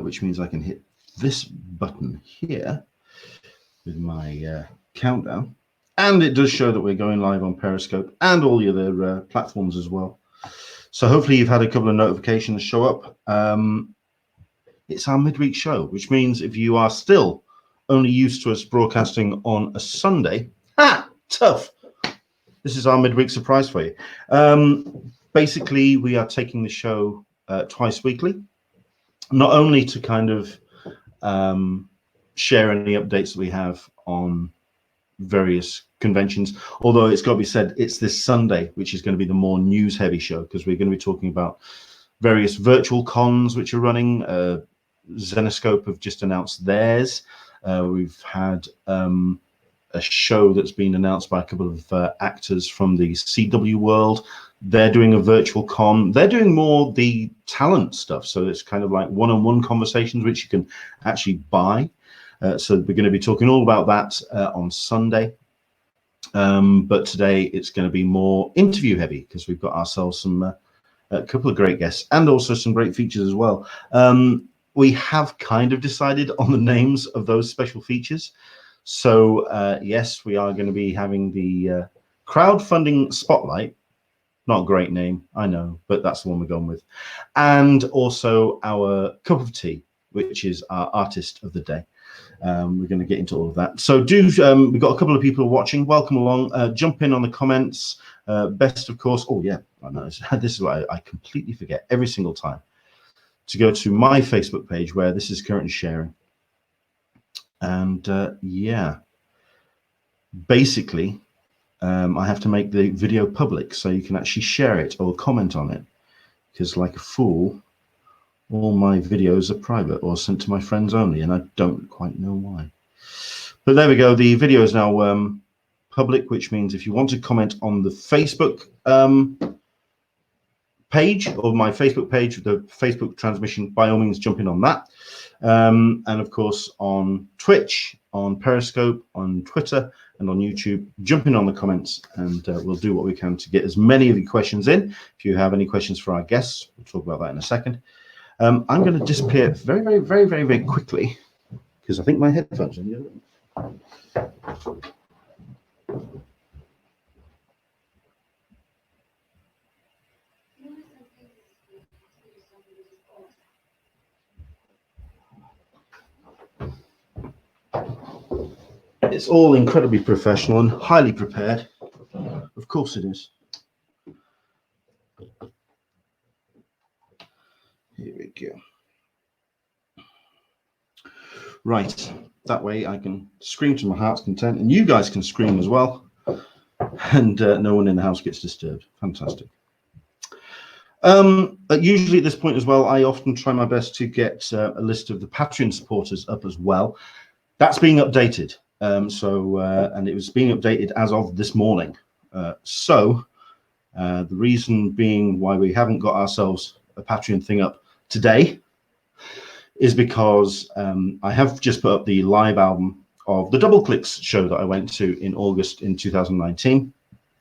which means I can hit this button here with my countdown. And it does show that we're going live on Periscope and all the other platforms as well. So hopefully you've had a couple of notifications show up. It's our midweek show, which means if you are still only used to us broadcasting on a Sunday, tough. This is our midweek surprise for you. Basically, we are taking the show twice weekly, not only to kind of share any updates that we have on various conventions, although it's got to be said, it's this Sunday, which is going to be the more news-heavy show, because we're going to be talking about various virtual cons which are running. Zenescope have just announced theirs. We've had a show that's been announced by a couple of actors from the CW world. They're doing a virtual con. They're doing more the talent stuff, so it's kind of like one-on-one conversations which you can actually buy. So we're going to be talking all about that on Sunday. But today it's going to be more interview heavy, because we've got ourselves a couple of great guests and also some great features as well. We have kind of decided on the names of those special features. So yes, we are going to be having the crowdfunding spotlight. Not a great name, I know, but that's the one we're going with. And also our cup of tea, which is our artist of the day. We're going to get into all of that. So we've got a couple of people watching. Welcome along. Jump in on the comments. Best, of course. Oh, yeah, I know. This is what I completely forget every single time, to go to my Facebook page where this is currently sharing. And yeah, basically, I have to make the video public so you can actually share it or comment on it, because like a fool, all my videos are private or sent to my friends only, and I don't quite know why. But there we go. The video is now public, which means if you want to comment on the Facebook page, or my Facebook page, the Facebook transmission, by all means jump in on that. And of course on Twitch, on Periscope, on Twitter, and on YouTube, jump in on the comments, and we'll do what we can to get as many of your questions in. If you have any questions for our guests, we'll talk about that in a second. I'm going to disappear very quickly, because I think my headphones are in. It's all incredibly professional and highly prepared. Of course it is. Here we go. Right, that way I can scream to my heart's content, and you guys can scream as well, and no one in the house gets disturbed. Fantastic. Usually at this point as well, I often try my best to get a list of the Patreon supporters up as well. That's being updated. And it was being updated as of this morning. The reason being why we haven't got ourselves a Patreon thing up today is because I have just put up the live album of the Double Clicks show that I went to in August in 2019.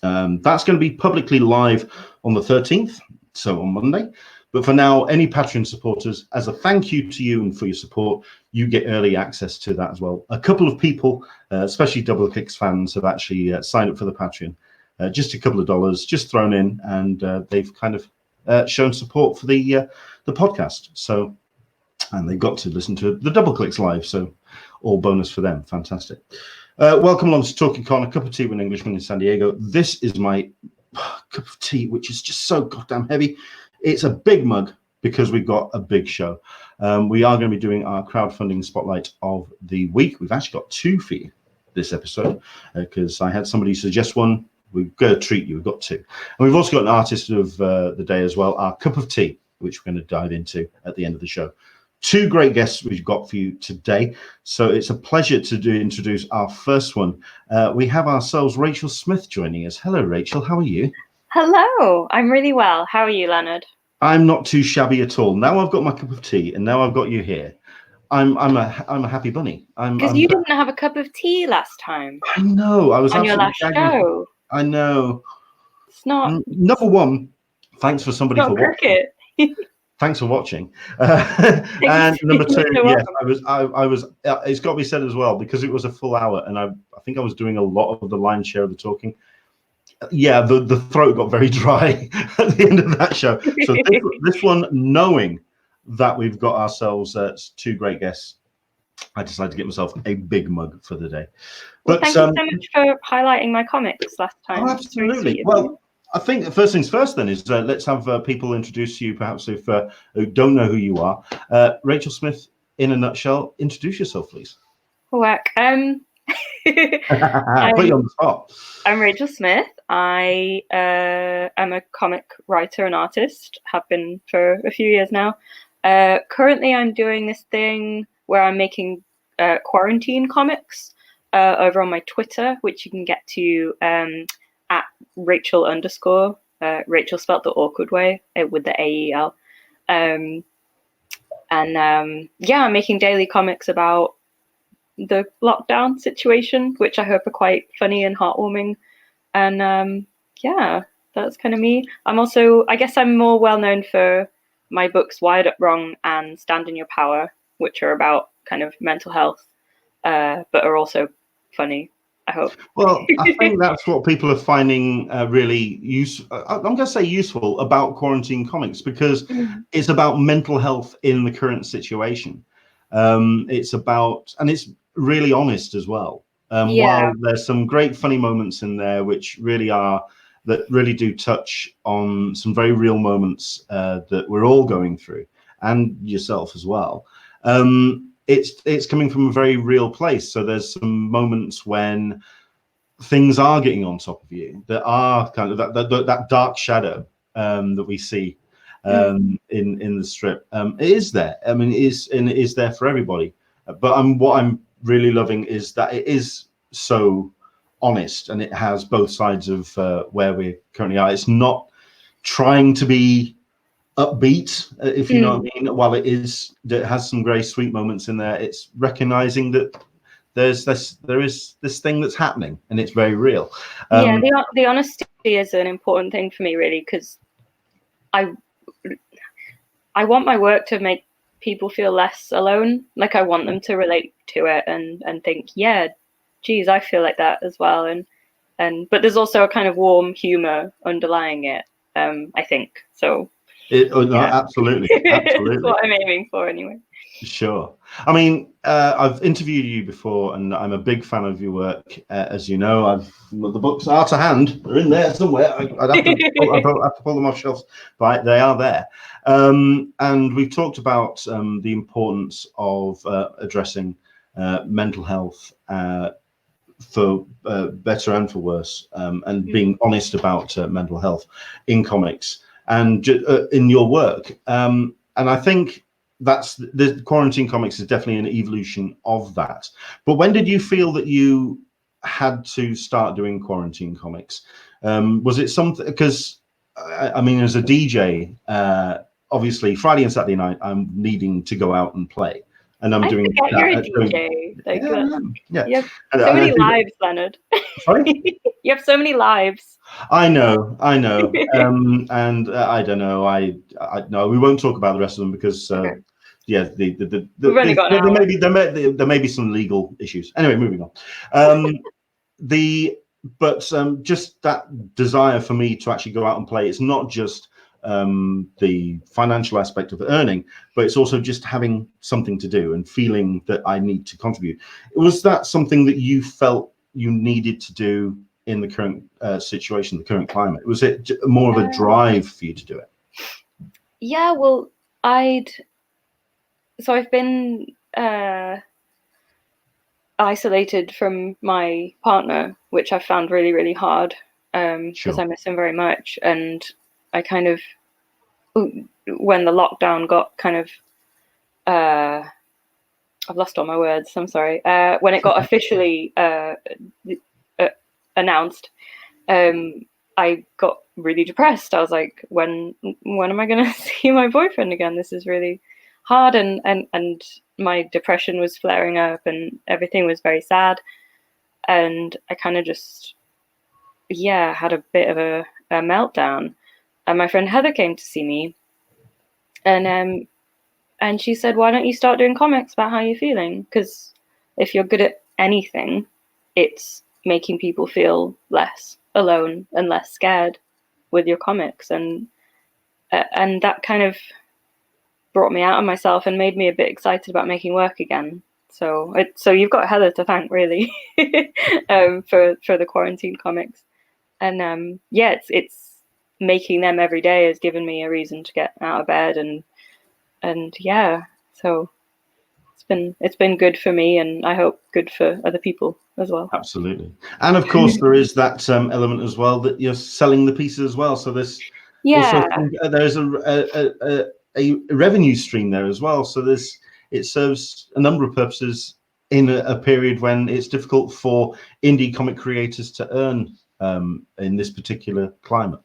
That's going to be publicly live on the 13th, so on Monday. But for now, any Patreon supporters, as a thank you to you and for your support, you get early access to that as well. A couple of people, especially Double Clicks fans, have actually signed up for the Patreon. Just a couple of dollars, just thrown in, and they've kind of shown support for the podcast. So, and they've got to listen to the Double Clicks live, so all bonus for them. Fantastic. Welcome along to Talkin Con, a cup of tea with an Englishman in San Diego. This is my cup of tea, which is just so goddamn heavy. It's a big mug because we've got a big show. We are going to be doing our crowdfunding spotlight of the week. We've actually got two for you this episode, because I had somebody suggest one. We've got to treat you. We've got two. And we've also got an artist of the day as well, our cup of tea, which we're going to dive into at the end of the show. Two great guests we've got for you today. So it's a pleasure to introduce our first one. We have ourselves RACHAEL Smith joining us. Hello, RACHAEL. How are you? Hello, I'm really well. How are you, Leonard? I'm not too shabby at all. Now I've got my cup of tea, and now I've got you here. I'm a happy bunny. Because you didn't have a cup of tea last time. I know. I was on your last show. I know. It's not. Number one, thanks for somebody for cricket. Thanks for watching. And number two, You're yes, welcome. I was. It's got to be said as well, because it was a full hour, and I think I was doing a lot of the lion's share of the talking. Yeah, the throat got very dry at the end of that show. So this one, knowing that we've got ourselves two great guests, I decided to get myself a big mug for the day. Well, But thank you so much for highlighting my comics last time. oh, absolutely. Well, I think the first things first then is let's have people introduce you, perhaps if who don't know who you are. Rachel Smith, in a nutshell, introduce yourself, please. Whack. Put you on the spot. I'm Rachel Smith. I am a comic writer and artist, have been for a few years now. Currently, I'm doing this thing where I'm making quarantine comics over on my Twitter, which you can get to at Rachel _ Rachel spelled the awkward way with the AEL. Yeah, I'm making daily comics about the lockdown situation, which I hope are quite funny and heartwarming. And yeah, that's kind of me. I'm also, I guess I'm more well known for my books Wired Up Wrong and Stand in Your Power, which are about kind of mental health, but are also funny, I hope. Well, I think that's what people are finding really useful. I'm going to say useful about quarantine comics, because it's about mental health in the current situation. It's about, and it's really honest as well. While there's some great funny moments in there, which really do touch on some very real moments that we're all going through, and yourself as well. It's coming from a very real place. So there's some moments when things are getting on top of you, that are kind of that dark shadow that we see in the strip. It is there. I mean, it is there for everybody. But what I'm really loving is that it is so honest, and it has both sides of where we currently are. It's not trying to be upbeat, if you know what I mean. While it has some very sweet moments in there, it's recognizing that there is this thing that's happening, and it's very real. Yeah, the honesty is an important thing for me, really, because I want my work to make people feel less alone. Like, I want them to relate to it and think, yeah, geez, I feel like that as well. And but there's also a kind of warm humor underlying it, I think. So absolutely, absolutely. That's what I'm aiming for, anyway. Sure. I mean, I've interviewed you before, and I'm a big fan of your work. As you know, the books are to hand; they're in there somewhere. I'd have to pull them off shelves, but they are there. And we've talked about the importance of addressing mental health for better and for worse, and being honest about mental health in comics and in your work. And I think that's the quarantine comics is definitely an evolution of that. But when did you feel that you had to start doing quarantine comics? Was it something, because I mean, as a DJ, obviously Friday and Saturday night I'm needing to go out and play, and I'm doing that. You're a DJ. Like, yeah. You have so many lives, Leonard. Sorry? You have so many lives. I know. And I don't know. No, we won't talk about the rest of them, because yeah, we've only got an hour. there may be some legal issues. Anyway, moving on. Just that desire for me to actually go out and play. It's not just the financial aspect of earning, but it's also just having something to do and feeling that I need to contribute. Was that something that you felt you needed to do in the current situation, the current climate? Was it more of a drive for you to do it? Yeah, well, I've been isolated from my partner, which I found really, really hard, because I miss him very much. And I kind of, when the lockdown got kind of, I've lost all my words, I'm sorry. When it got officially announced, I got really depressed. I was like, when am I going to see my boyfriend again? This is really hard. And my depression was flaring up, and everything was very sad. And I kind of just, had a bit of a meltdown. And my friend Heather came to see me, And she said, why don't you start doing comics about how you're feeling? Because if you're good at anything, it's making people feel less alone and less scared with your comics. And that kind of brought me out of myself and made me a bit excited about making work again. So you've got Heather to thank, really, for the quarantine comics. And yeah, it's making them every day has given me a reason to get out of bed, and yeah, so it's been good for me, and I hope good for other people as well. Absolutely. And of course there is that element as well that you're selling the pieces as well, so there's also there's a revenue stream there as well, so it serves a number of purposes in a period when it's difficult for indie comic creators to earn in this particular climate.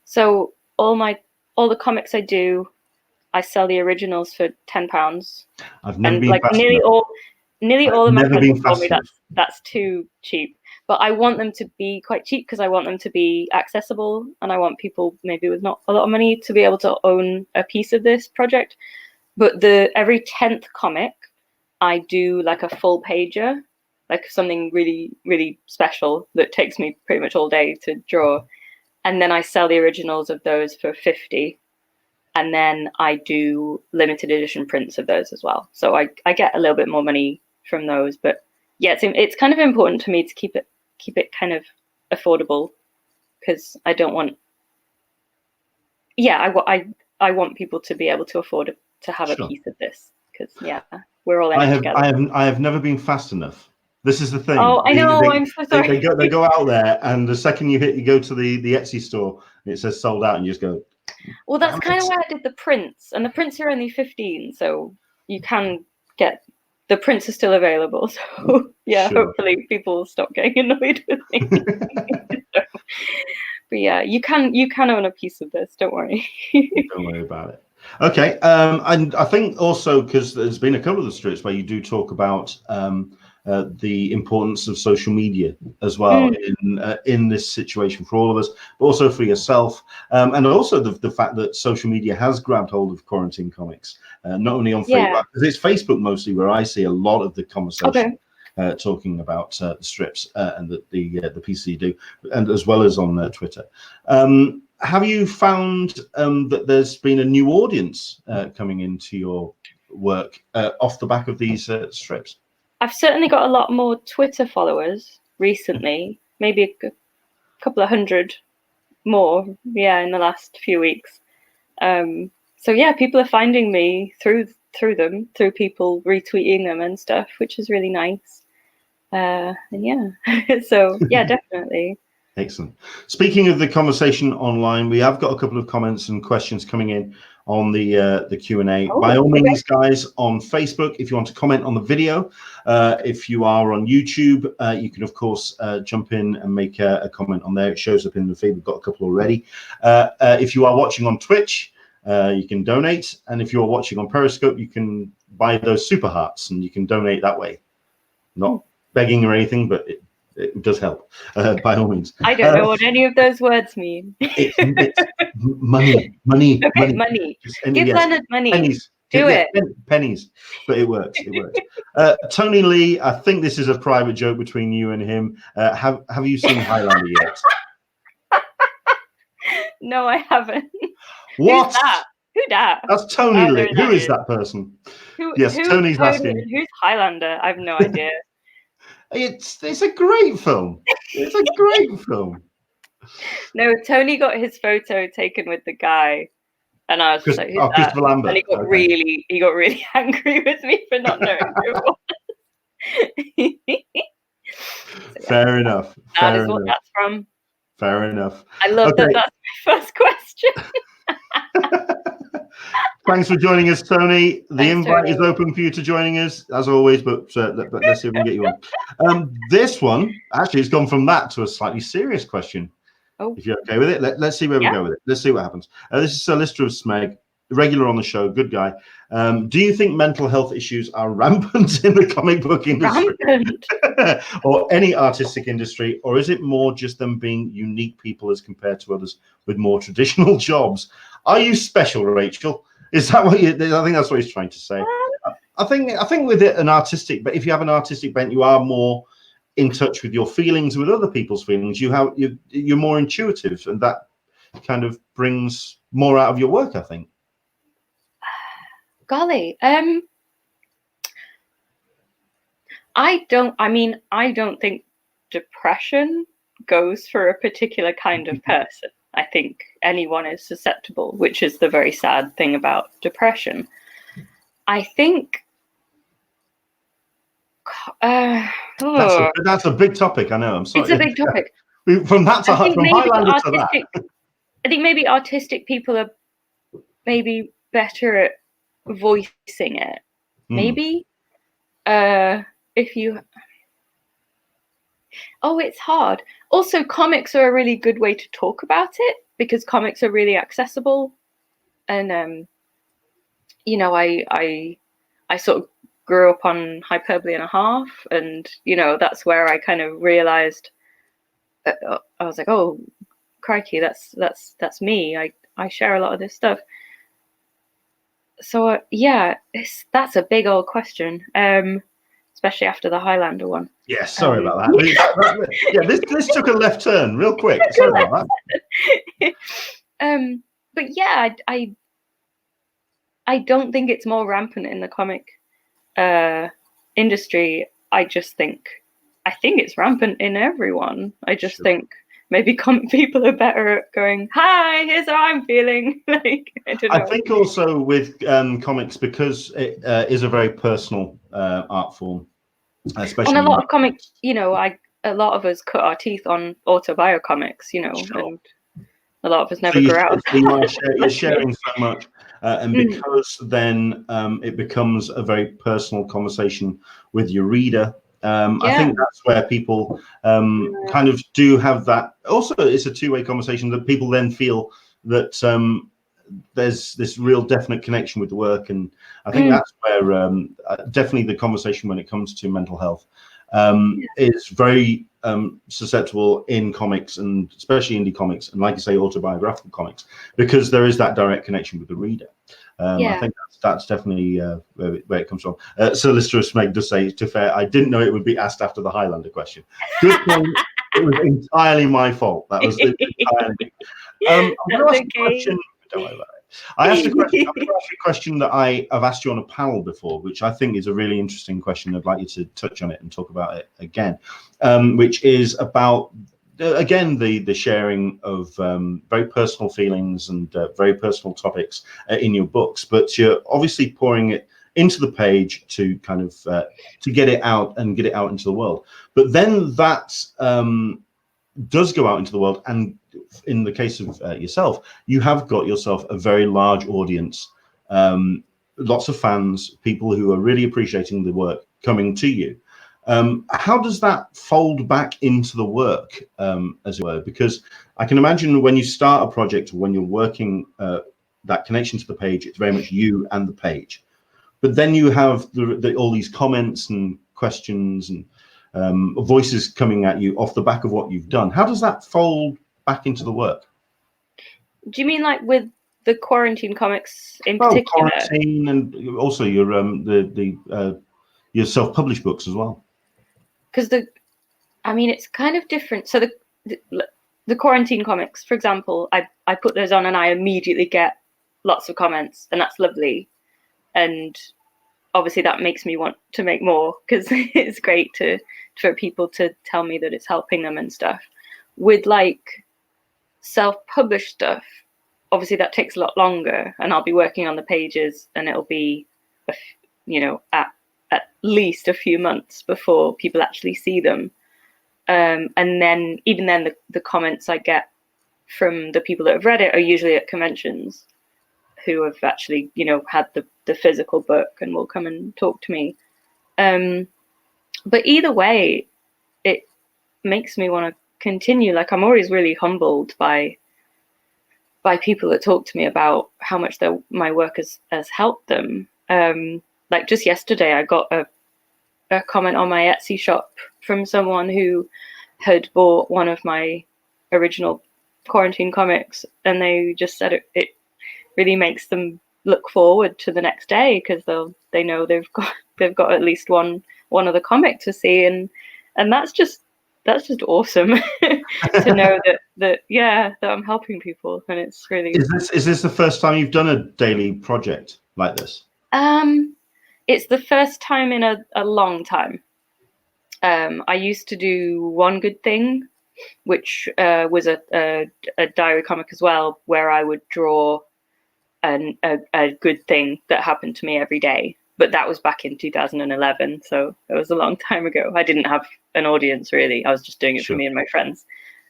So all the comics I do, I sell the originals for £10. I've never been fast nearly enough. all of my friends told me enough. that's too cheap. But I want them to be quite cheap because I want them to be accessible, and I want people maybe with not a lot of money to be able to own a piece of this project. But every 10th comic, I do like a full pager, like something really, really special that takes me pretty much all day to draw. And then I sell the originals of those for £50. And then I do limited edition prints of those as well. So I get a little bit more money from those. But yeah, it's kind of important to me to keep it kind of affordable, because I don't want. Yeah, I want people to be able to afford to have a piece of this, because yeah, we're all in it together. I have never been fast enough. This is the thing. Oh, I know. I'm so sorry. They go out there, and the second you go to the Etsy store, and it says sold out, and you just go. Well, that's kind of why I did the prints, and the prints are only 15, so you can get the prints are still available. So yeah, sure. Hopefully people will stop getting annoyed with me. But yeah, you can own a piece of this. Don't worry. Don't worry about it. Okay, and I think also because there's been a couple of the strips where you do talk about the importance of social media as well in this situation for all of us, but also for yourself, and also the fact that social media has grabbed hold of quarantine comics, not only on Facebook, because it's Facebook mostly where I see a lot of the conversation. Talking about the strips and the pieces you do, and as well as on Twitter. Have you found that there's been a new audience coming into your work off the back of these strips? I've certainly got a lot more Twitter followers recently, maybe a couple of hundred more, in the last few weeks. So yeah, people are finding me through them, through people retweeting them and stuff, which is really nice. And yeah, so yeah, definitely. Excellent. Speaking of the conversation online, we have got a couple of comments and questions coming in on the Q&A. By all means, guys, on Facebook, if you want to comment on the video, if you are on YouTube, you can, of course, jump in and make a comment on there. It shows up in the feed. We've got a couple already. If you are watching on Twitch, you can donate. And if you're watching on Periscope, you can buy those super hearts and you can donate that way. Not begging or anything, but it does help, by all means. I don't know what any of those words mean. It's money. Okay, money. Give Leonard money. Pennies. Do it. Pennies. But it works. It works. Tony Lee, I think this is a private joke between you and him. Have you seen Highlander yet? No, I haven't. What? Who's that? Who that? That's Tony Lee. Who is that person? Tony's asking. Who's Highlander? I have no idea. It's a great film. It's a great film. No, Tony got his photo taken with the guy, and I was just like, "Who's that?" Christopher Lambert. And he got really angry with me for not knowing who it was. Fair enough. That is what that's from. Fair enough. I love that. That's my first question. Thanks for joining us, Tony. The invite is open for you to joining us, as always, but let's see if we can get you on. This one, actually, has gone from that to a slightly serious question. Oh. If you're okay with it, let's see where we go with it. Let's see what happens. This is Solicitor of Smeg, regular on the show, good guy. Do you think mental health issues are rampant in the comic book industry? Or any artistic industry, or is it more just them being unique people as compared to others with more traditional jobs? Are you special, Rachel? Is that what you? I think that's what he's trying to say. I think with it, but if you have an artistic bent, you are more in touch with your feelings, with other people's feelings. You're more intuitive, and that kind of brings more out of your work, I think. Golly, I don't think depression goes for a particular kind of person. I think anyone is susceptible, which is the very sad thing about depression. I think that's a big topic. I know. I'm sorry. It's a big topic. From that to from Highlander to that. I think maybe artistic people are maybe better at voicing it. Maybe if you. Oh, it's hard. Also, comics are a really good way to talk about it because comics are really accessible, and you know, I sort of grew up on hyperbole and a half, and you know, that's where I kind of realized. I was like, oh, crikey, that's me. I share a lot of this stuff. So yeah, that's a big old question. Especially after the Highlander one. Yeah, sorry about that. Yeah, this took a left turn real quick. Sorry about that. But yeah, I don't think it's more rampant in the comic industry. I think it's rampant in everyone. I just think maybe comic people are better at going, "Hi, here's how I'm feeling." Like, I don't know. I think also with comics, because it is a very personal art form. Especially on a lot of comics, you know, a lot of us cut our teeth on autobiocomics, you know, and a lot of us never grew out. You're sharing so much, and because then it becomes a very personal conversation with your reader. I think that's where people kind of do have that. Also, it's a two-way conversation that people then feel that there's this real definite connection with the work, and I think that's where definitely the conversation when it comes to mental health is very susceptible in comics, and especially indie comics, and like you say, autobiographical comics, because there is that direct connection with the reader. I think that's definitely where it comes from. Solicitor Smeg does say, to fair, I didn't know it would be asked after the Highlander question. Good point. It was entirely my fault. That was entirely. I'm going to ask a question. Don't worry about it. I'm going to ask you a question that I've asked you on a panel before, which I think is a really interesting question. I'd like you to touch on it and talk about it again, which is about, again, the sharing of very personal feelings and very personal topics in your books, but you're obviously pouring it into the page to kind of to get it out and get it out into the world. But then that does go out into the world, and in the case of yourself, you have got yourself a very large audience, lots of fans, people who are really appreciating the work coming to you. How does that fold back into the work, as it were? Because I can imagine when you start a project, when you're working that connection to the page, it's very much you and the page. But then you have all these comments and questions and voices coming at you off the back of what you've done. How does that fold back into the work? Do you mean like with the quarantine comics in particular? Quarantine, and also your self-published books as well. Because it's kind of different. So the quarantine comics, for example, I put those on and I immediately get lots of comments, and that's lovely. And obviously that makes me want to make more, because it's great for people to tell me that it's helping them and stuff. With like self-published stuff, obviously that takes a lot longer, and I'll be working on the pages, and it'll be, at least a few months before people actually see them. And then even then, the comments I get from the people that have read it are usually at conventions, who have actually, had the physical book and will come and talk to me. But either way, it makes me want to continue. Like, I'm always really humbled by people that talk to me about how much my work has helped them. Like just yesterday, I got a comment on my Etsy shop from someone who had bought one of my original quarantine comics, and they just said really makes them look forward to the next day, because they know they've got at least one other comic to see, and that's just awesome to know that I'm helping people, and it's really. Is this the first time you've done a daily project like this? It's the first time in a long time. I used to do One Good Thing, which was a diary comic as well, where I would draw a good thing that happened to me every day. But that was back in 2011, so it was a long time ago. I didn't have an audience, really. I was just doing it for me and my friends.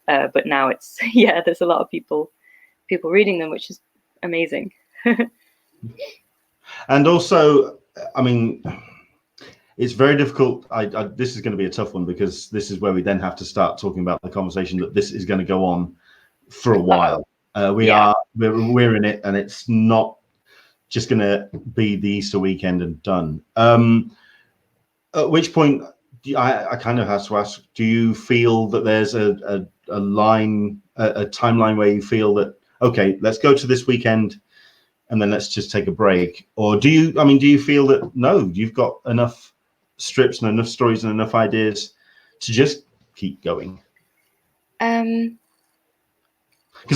But now it's, there's a lot of people reading them, which is amazing. And also, I mean, it's very difficult. This is going to be a tough one, because this is where we then have to start talking about the conversation that this is going to go on for a while. We're in it, and it's not just going to be the Easter weekend and done. At which point, I kind of have to ask: do you feel that there's a timeline where you feel that, okay, let's go to this weekend, and then let's just take a break? Or do you feel that no, you've got enough strips and enough stories and enough ideas to just keep going? Because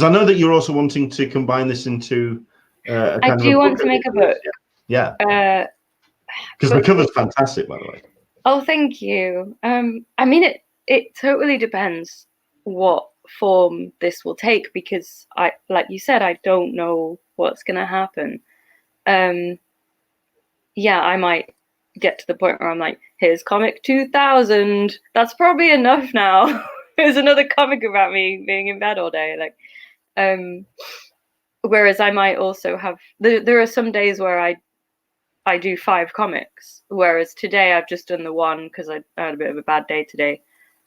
I know that you're also wanting to combine this into I do want to make a book. Yeah. Because the cover's fantastic, by the way. Oh, thank you. I mean, it totally depends what form this will take, because like you said, I don't know what's gonna happen. I might get to the point where I'm like, here's comic 2000. That's probably enough now. Here's another comic about me being in bed all day. Like, whereas I might also have, there are some days where I do 5 comics, whereas today I've just done the one because I had a bit of a bad day today.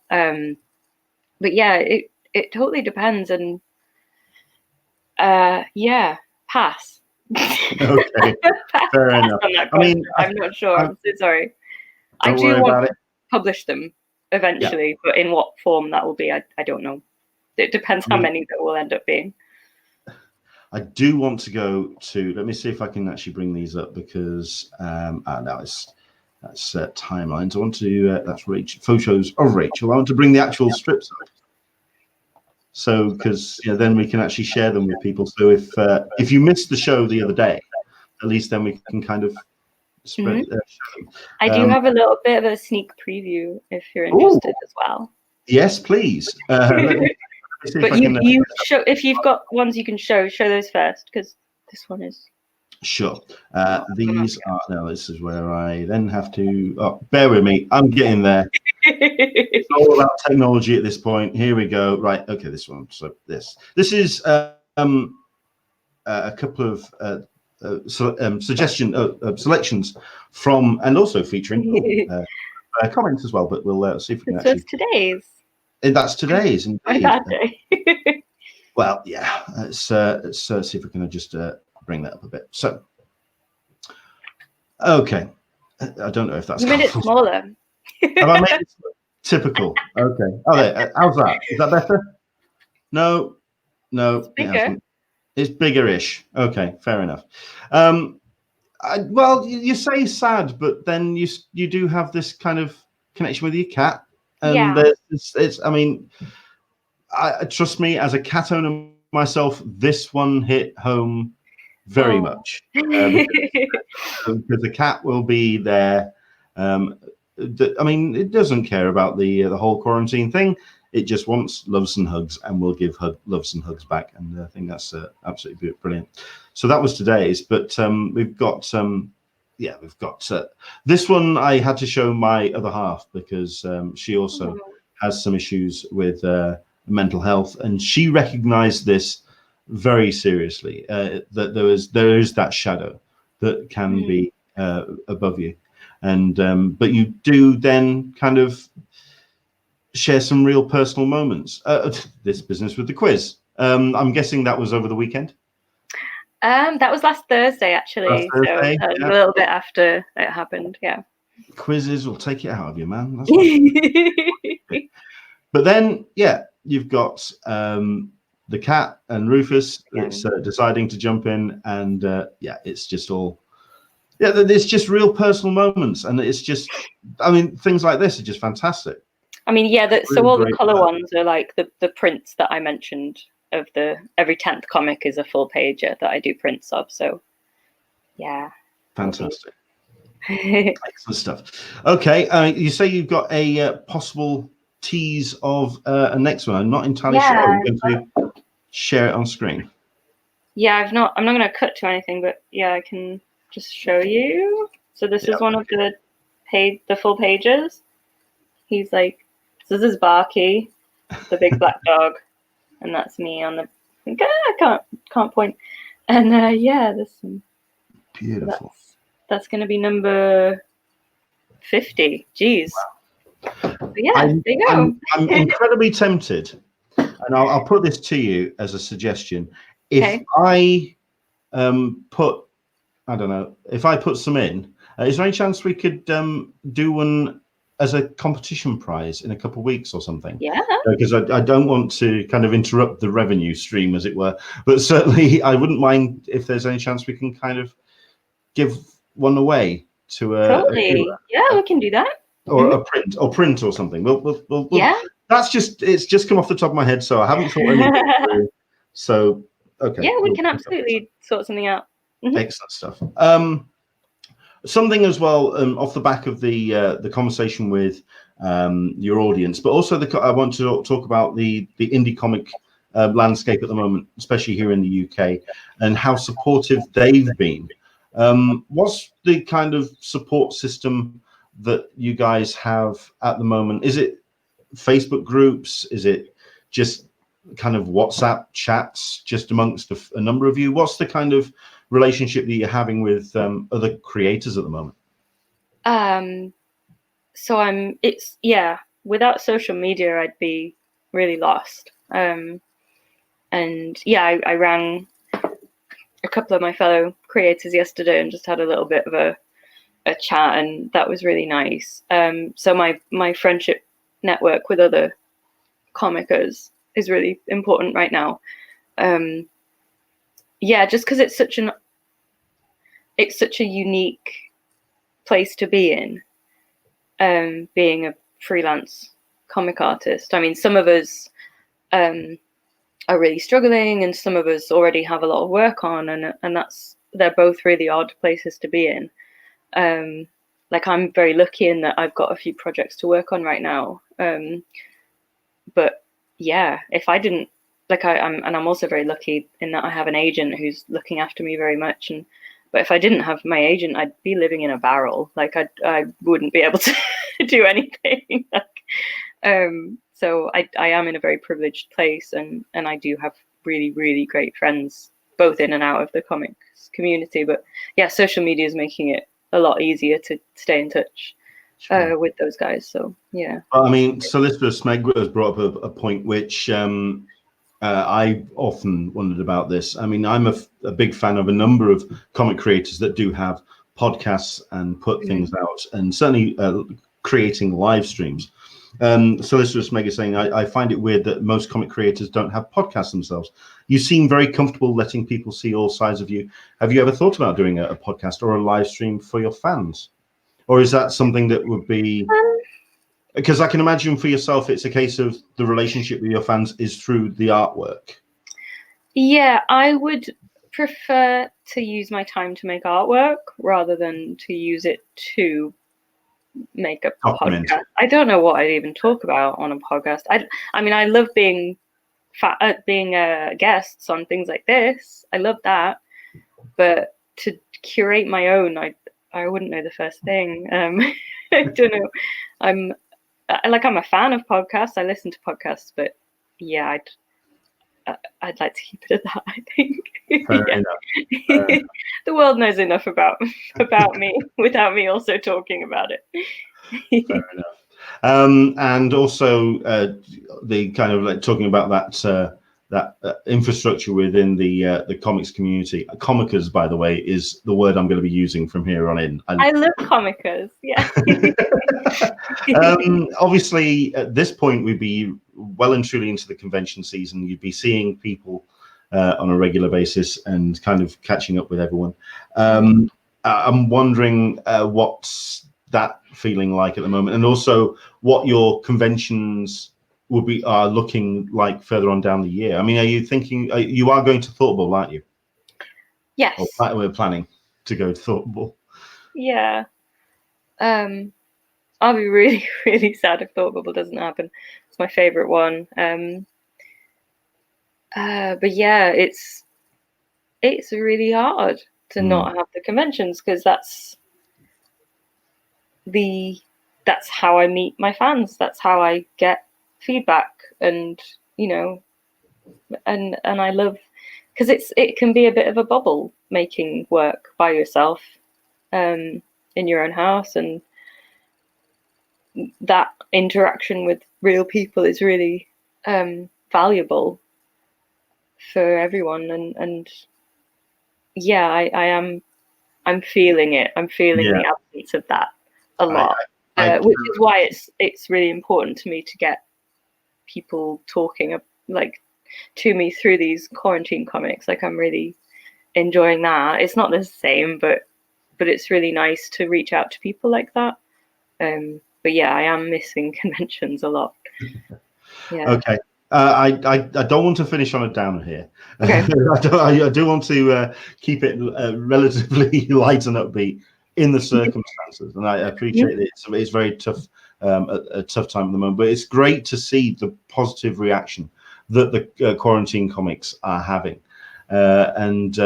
But yeah, it totally depends, and pass. Okay, fair enough. I mean, I'm not sure. I'm so sorry. I do want to publish them eventually, but in what form that will be, I don't know. It depends how many there will end up being. I do want to go to, let me see if I can actually bring these up, because now that's timelines. I want to, that's Rachel, photos of Rachel. I want to bring the actual strips up. So, because then we can actually share them with people. So if you missed the show the other day, at least then we can kind of spread. I do have a little bit of a sneak preview if you're interested as well. Yes, please. But you show, if you've got ones you can show those first, because this one is. Sure. These are, now this is where I then have to, bear with me, I'm getting there. It's all about technology at this point. Here we go. Right, okay, this one. So this is a couple of selections from, and also featuring comments as well, but we'll see if we can actually. So it's today's. That's today's. Indeed. My bad day. Well, yeah, let's see if we can just bring that up a bit. So, okay, I don't know if that's. You made it smaller. Have I made it typical? Okay. Oh, how's that? Is that better? No, It's bigger. It's bigger-ish. Okay, fair enough. Well, you say sad, but then you do have this kind of connection with your cat, and it's. I mean, trust me, as a cat owner myself, this one hit home very much because the cat will be there. I mean, it doesn't care about the whole quarantine thing. It just wants loves and hugs, and we'll give loves and hugs back. And I think that's absolutely brilliant. So that was today's, but we've got this one. I had to show my other half because she also has some issues with mental health, and she recognized this very seriously. That there is that shadow that can be above you. And but you do then kind of share some real personal moments. This business with the quiz. I'm guessing that was over the weekend. That was last Thursday, actually. So a little bit after it happened. Yeah. Quizzes will take it out of you, man. That's But then, yeah, you've got the cat and Rufus. Yeah. It's deciding to jump in, and yeah, it's just all. Yeah, it's just real personal moments, and it's just, I mean, things like this are just fantastic. I mean, yeah, so all the color work. ones are like the prints that I mentioned of every 10th comic is a full pager that I do prints of. So, yeah. Fantastic. Excellent stuff. Okay, you say you've got a possible tease of a next one. I'm not entirely sure. Are you going to share it on screen? Yeah, I'm not going to cut to anything, but yeah, I can just show you. So this is one of the full pages. He's like, this is Barky, the big black dog, and that's me on the. I can't point. And yeah, there's some. Beautiful. So that's going to be number 50. Jeez. Wow. Yeah, there you go. I'm incredibly tempted, and I'll put this to you as a suggestion. If I put, I don't know, if I put some in, is there any chance we could do one as a competition prize in a couple of weeks or something? Yeah. Because I don't want to kind of interrupt the revenue stream, as it were, but certainly I wouldn't mind if there's any chance we can kind of give one away to totally. Yeah, we can do that. Or a print or something. We'll yeah. It's just come off the top of my head, so I haven't thought anything through. So okay. Yeah, we can absolutely sort something out. Excellent stuff. Something as well off the back of the conversation with your audience, but also I want to talk about the indie comic landscape at the moment, especially here in the UK, and how supportive they've been. What's the kind of support system that you guys have at the moment? Is it Facebook groups? Is it just kind of WhatsApp chats just amongst a number of you? What's the kind of relationship that you're having with other creators at the moment? So without social media, I'd be really lost. And yeah, I rang a couple of my fellow creators yesterday and just had a little bit of a chat, and that was really nice. So my friendship network with other comicers is really important right now. Yeah, just because it's such a unique place to be in, being a freelance comic artist. I mean, some of us are really struggling, and some of us already have a lot of work on, and they're both really odd places to be in. Like, I'm very lucky in that I've got a few projects to work on right now. But yeah, if I didn't, like, I'm also very lucky in that I have an agent who's looking after me very much. But if I didn't have my agent, I'd be living in a barrel. Like, I wouldn't be able to do anything. So I am in a very privileged place, and I do have really, really great friends, both in and out of the comics community. But yeah, social media is making it a lot easier to stay in touch with those guys. So yeah. I mean, Solicitor Smeg has brought up a point which I often wondered about this. I mean, I'm a big fan of a number of comic creators that do have podcasts and put things out, and certainly creating live streams. Solicitor Smeg is saying, I find it weird that most comic creators don't have podcasts themselves. You seem very comfortable letting people see all sides of you. Have you ever thought about doing a podcast or a live stream for your fans? Or is that something that would be... Because I can imagine for yourself, it's a case of the relationship with your fans is through the artwork. Yeah, I would prefer to use my time to make artwork rather than to use it to make a podcast. I don't know what I'd even talk about on a podcast. I mean, I love being guests on things like this. I love that, but to curate my own, I wouldn't know the first thing. I don't know. I'm a fan of podcasts. I listen to podcasts, but yeah, I'd like to keep it at that, I think. Fair enough. The world knows enough about me without me also talking about it. Fair enough. And also the kind of like talking about that infrastructure within the comics community. Comicers, by the way, is the word I'm going to be using from here on in. I love comicers. Yeah. Obviously, at this point, we'd be well and truly into the convention season. You'd be seeing people on a regular basis and kind of catching up with everyone. I'm wondering what's that feeling like at the moment, and also what your conventions are looking like further on down the year. I mean, are you thinking you are going to Thought Bubble, aren't you? Yes. Or we're planning to go to Thought Bubble. Yeah. I'll be really, really sad if Thought Bubble doesn't happen. It's my favorite one. But yeah, it's really hard to not have the conventions, because that's how I meet my fans. That's how I get feedback, and and I love, because it can be a bit of a bubble making work by yourself in your own house, and that interaction with real people is really valuable for everyone. And yeah, I'm feeling it. I'm feeling the absence of that a lot, which is why it's really important to me to get people talking to me through these quarantine comics. Like, I'm really enjoying that. It's not the same, but it's really nice to reach out to people like that. But yeah, I am missing conventions a lot. Yeah. Okay. I don't want to finish on a downer here. Okay. I do want to keep it relatively light and upbeat in the circumstances, and I appreciate it. It's very tough, a tough time at the moment, but it's great to see the positive reaction that the quarantine comics are having, and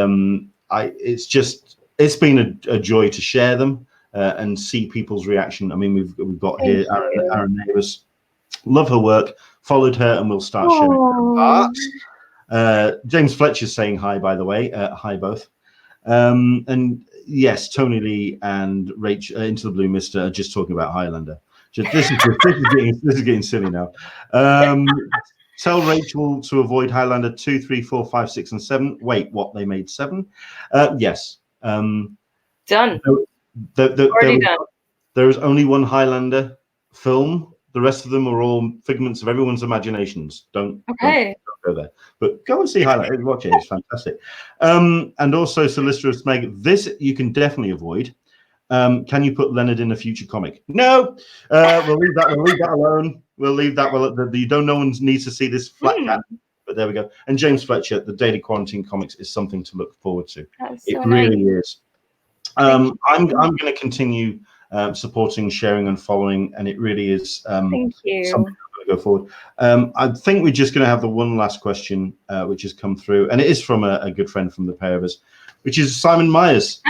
it's been a joy to share them and see people's reaction. I mean, we've got here Aaron Neighbours. Love her work, followed her, and we'll start sharing her art. James Fletcher's saying hi, by the way. Hi, both. And yes, Tony Lee and Rach Into the Blue Mister are just talking about Highlander. This is getting silly now. Tell Rachel to avoid Highlander 2, 3, 4, 5, 6, and 7. Wait, what? They made 7? Yes. Done. Already done. There is only one Highlander film. The rest of them are all figments of everyone's imaginations. Don't go there. But go and see Highlander. Watch it. It's fantastic. And also, Solicitor Meg, this you can definitely avoid. Can you put Leonard in a future comic? No. We'll leave that alone. We'll leave that. No one needs to see this flat cat. But there we go. And James Fletcher, the Daily Quarantine Comics is something to look forward to. It really is. I'm going to continue supporting, sharing, and following, and it really is Thank you. something I'm going to go forward. I think we're just going to have the one last question, which has come through, and it is from a good friend from the pair of us, which is Simon Myers.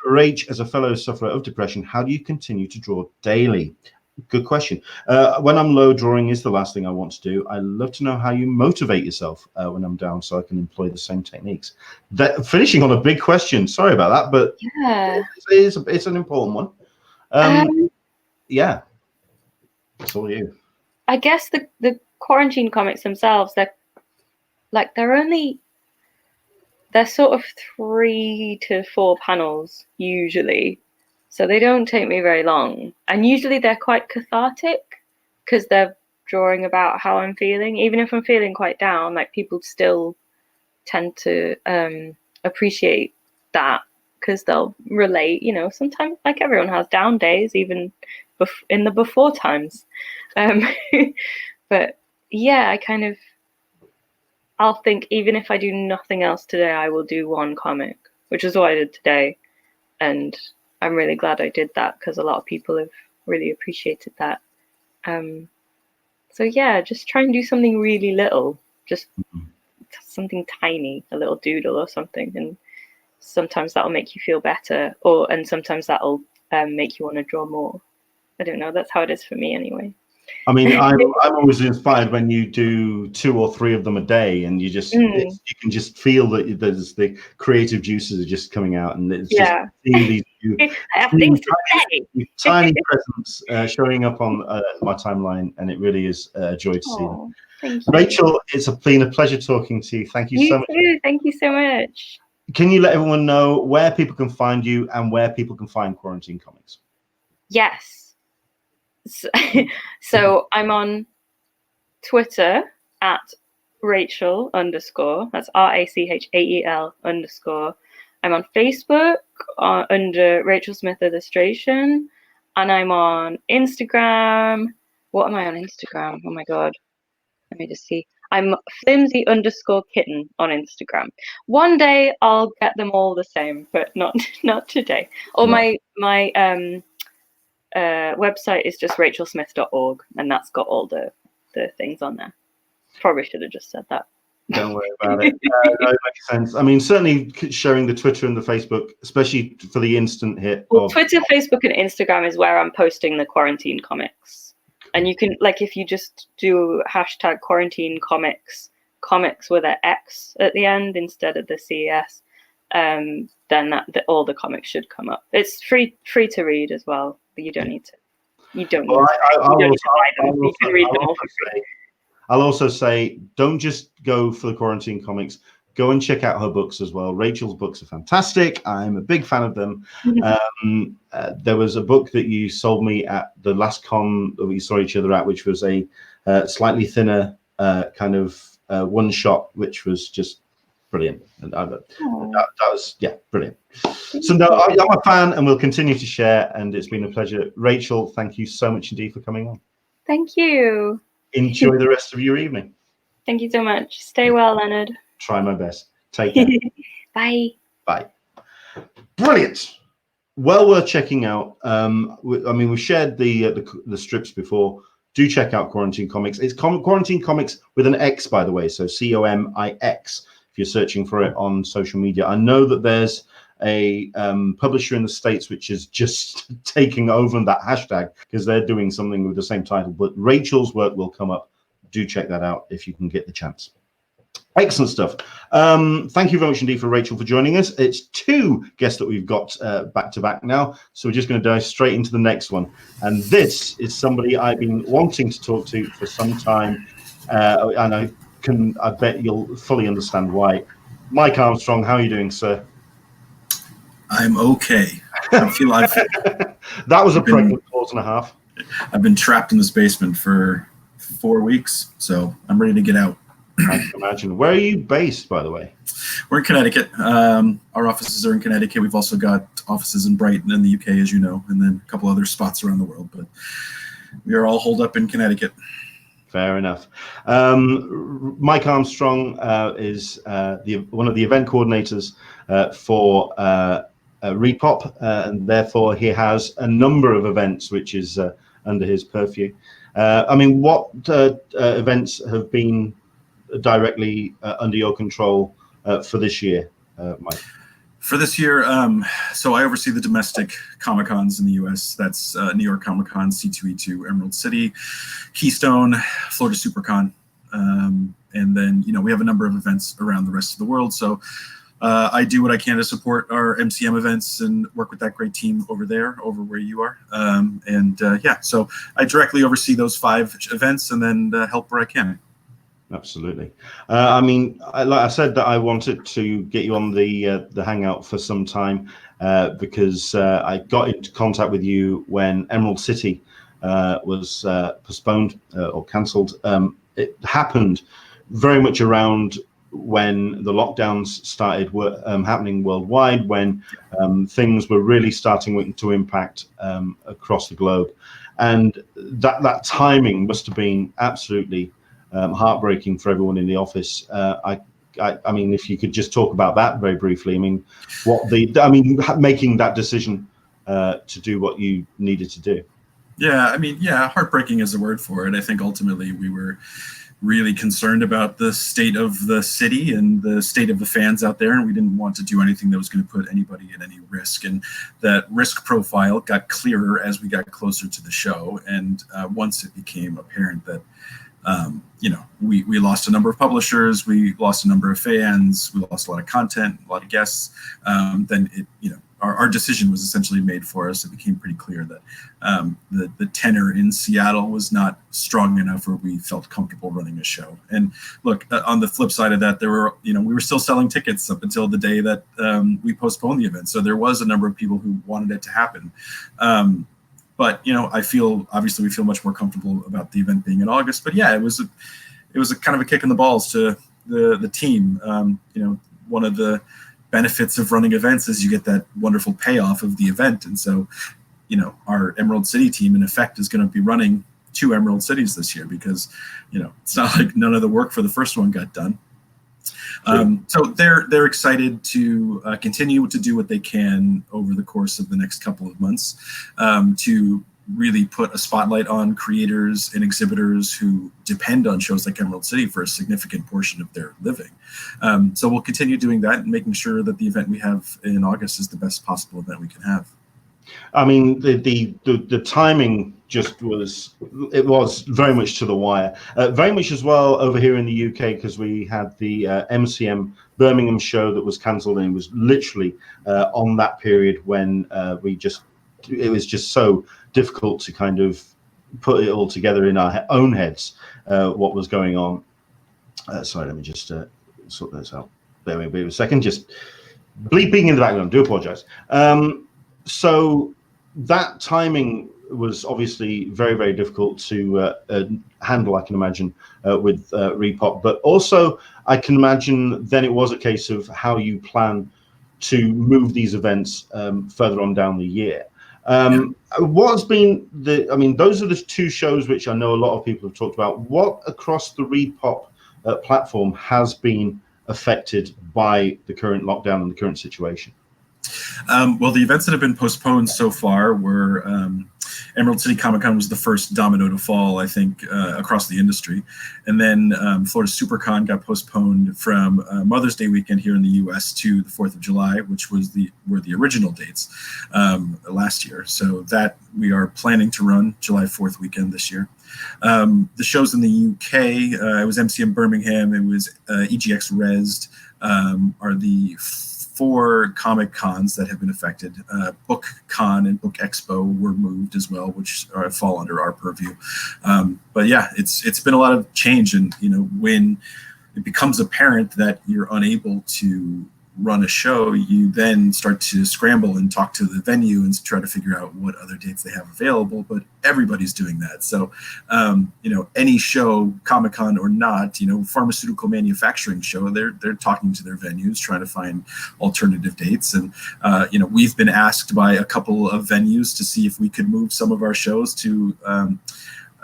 Rach, as a fellow sufferer of depression, how do you continue to draw daily? Good question. When I'm low, drawing is the last thing I want to do. I love to know how you motivate yourself when I'm down, so I can employ the same techniques. Finishing on a big question. Sorry about that, but yeah, it's an important one. Yeah, it's all you. I guess the quarantine comics themselves, they're sort of 3 to 4 panels usually. So they don't take me very long. And usually they're quite cathartic because they're drawing about how I'm feeling. Even if I'm feeling quite down, like, people still tend to appreciate that because they'll relate. Sometimes, like, everyone has down days, even in the before times. But yeah, I'll think, even if I do nothing else today, I will do one comic, which is what I did today. And I'm really glad I did that because a lot of people have really appreciated that. So yeah, just try and do something really little, just something tiny, a little doodle or something, and sometimes that'll make you feel better, and sometimes that'll make you want to draw more. I don't know. That's how it is for me anyway. I mean, I'm always inspired when you do 2 or 3 of them a day, and you can just feel that there's the creative juices are just coming out, and it's just seeing these You, I have things to say. tiny presence showing up on my timeline, and it really is a joy to see them. Oh, thank you. Rachel, it's been a pleasure talking to you. Thank you so much. You too. Thank you so much. Can you let everyone know where people can find you and where people can find Quarantine Comics? Yes. So I'm on Twitter at Rachel _ that's RACHAEL _. I'm on Facebook under Rachel Smith Illustration, and I'm on Instagram. What am I on Instagram? Oh my god. Let me just see. I'm flimsy _kitten on Instagram. One day I'll get them all the same, but not today. Or my website is just rachelsmith.org, and that's got all the things on there. Probably should have just said that. Don't worry about it. No, it makes sense. I mean, certainly sharing the Twitter and the Facebook, especially for the instant hit. Well, Twitter, Facebook, and Instagram is where I'm posting the Quarantine Comics. And you can, like, if you just do hashtag Quarantine Comics with an X at the end instead of the CES, then all the comics should come up. It's free to read as well, but you don't need to. You don't need to buy them. You can read them all for free. I'll also say, don't just go for the Quarantine Comics. Go and check out her books as well. Rachel's books are fantastic. I'm a big fan of them. There was a book that you sold me at the last con that we saw each other at, which was a slightly thinner kind of one shot, which was just brilliant. And that was, yeah, brilliant. So no, I'm a fan, and we'll continue to share, and it's been a pleasure. Rachel, thank you so much indeed for coming on. Thank you. Enjoy the rest of your evening. Thank you so much. Stay well, Leonard. Try my best. Take care. Bye. Bye. Brilliant. Well worth checking out. I mean, we've shared the strips before. Do check out Quarantine Comics. It's Quarantine Comics with an X, by the way, so COMIX. If you're searching for it on social media, I know that there's a publisher in the States which is just taking over that hashtag because they're doing something with the same title. But Rachel's work will come up. Do check that out if you can get the chance. Excellent stuff. Thank you very much indeed for Rachel for joining us. It's two guests that we've got back to back now, so we're just going to dive straight into the next one. And this is somebody I've been wanting to talk to for some time, and I bet you'll fully understand why. Mike Armstrong, how are you doing, sir? I'm okay. I feel that was a pregnant pause and a half. I've been trapped in this basement for 4 weeks, so I'm ready to get out. I can imagine. Where are you based, by the way? We're in Connecticut. Our offices are in Connecticut. We've also got offices in Brighton in the UK, as you know, and then a couple other spots around the world. But we are all holed up in Connecticut. Fair enough. Mike Armstrong is one of the event coordinators for Repop, and therefore he has a number of events which is under his purview. I mean, what events have been directly under your control for this year, Mike? For this year, so I oversee the domestic Comic-Cons in the U.S. That's New York Comic-Con, C2E2, Emerald City, Keystone, Florida SuperCon. And then, we have a number of events around the rest of the world. So I do what I can to support our MCM events and work with that great team over where you are. So I directly oversee those 5 events and then help where I can. Absolutely. I mean, like I said, that I wanted to get you on the Hangout for some time because I got into contact with you when Emerald City was postponed or cancelled. It happened very much around when the lockdowns started happening worldwide, when things were really starting to impact across the globe. And that timing must have been absolutely heartbreaking for everyone in the office. I mean, if you could just talk about that very briefly. I mean, making that decision to do what you needed to do. Yeah, I mean, heartbreaking is the word for it. I think ultimately we were really concerned about the state of the city and the state of the fans out there, and we didn't want to do anything that was going to put anybody at any risk. And that risk profile got clearer as we got closer to the show. And once it became apparent that we lost a number of publishers, we lost a number of fans, we lost a lot of content, a lot of guests, then it, our decision was essentially made for us. It became pretty clear that the tenor in Seattle was not strong enough where we felt comfortable running a show. And look, on the flip side of that, there were, we were still selling tickets up until the day that we postponed the event. So there was a number of people who wanted it to happen. But obviously we feel much more comfortable about the event being in August. But yeah, it was a kind of a kick in the balls to the team. One of the benefits of running events is you get that wonderful payoff of the event. And so, our Emerald City team in effect is going to be running 2 Emerald Cities this year because, it's not like none of the work for the first one got done. So they're excited to continue to do what they can over the course of the next couple of months to really put a spotlight on creators and exhibitors who depend on shows like Emerald City for a significant portion of their living. So we'll continue doing that and making sure that the event we have in August is the best possible event we can have. I mean, the timing was very much to the wire. Very much as well over here in the UK, because we had the MCM Birmingham show that was cancelled, and it was literally on that period when it was just so difficult to kind of put it all together in our own heads, what was going on. Sorry, let me just sort this out. Bear with me a second, just bleeping in the background, do apologize. So that timing was obviously very, very difficult to handle, I can imagine, with Repop. But also, I can imagine then it was a case of how you plan to move these events further on down the year. What has been those are the 2 shows which I know a lot of people have talked about. What across the Repop platform has been affected by the current lockdown and the current situation? Well, the events that have been postponed so far were Emerald City Comic Con was the first domino to fall, I think, across the industry. And then Florida SuperCon got postponed from Mother's Day weekend here in the U.S. to the 4th of July, which were the original dates last year. So that we are planning to run July 4th weekend this year. The shows in the UK, it was MCM Birmingham, it was EGX Resd, are the 4 Comic Cons that have been affected. Book Con and Book Expo were moved as well, which fall under our purview. But yeah, it's been a lot of change, and when it becomes apparent that you're unable to run a show, you then start to scramble and talk to the venue and try to figure out what other dates they have available. But everybody's doing that. So, any show, Comic-Con or not, pharmaceutical manufacturing show, they're talking to their venues, trying to find alternative dates. And, we've been asked by a couple of venues to see if we could move some of our shows to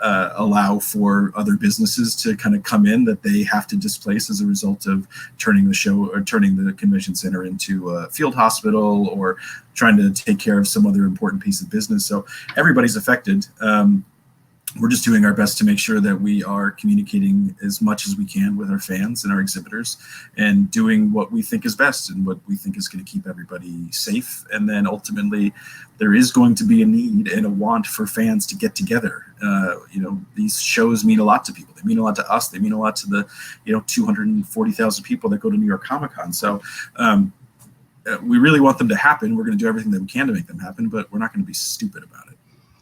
allow for other businesses to kind of come in that they have to displace as a result of turning the show or turning the convention center into a field hospital or trying to take care of some other important piece of business. So everybody's affected. We're just doing our best to make sure that we are communicating as much as we can with our fans and our exhibitors and doing what we think is best and what we think is going to keep everybody safe. And then ultimately, there is going to be a need and a want for fans to get together. These shows mean a lot to people. They mean a lot to us. They mean a lot to the, 240,000 people that go to New York Comic Con. So we really want them to happen. We're going to do everything that we can to make them happen, but we're not going to be stupid about it.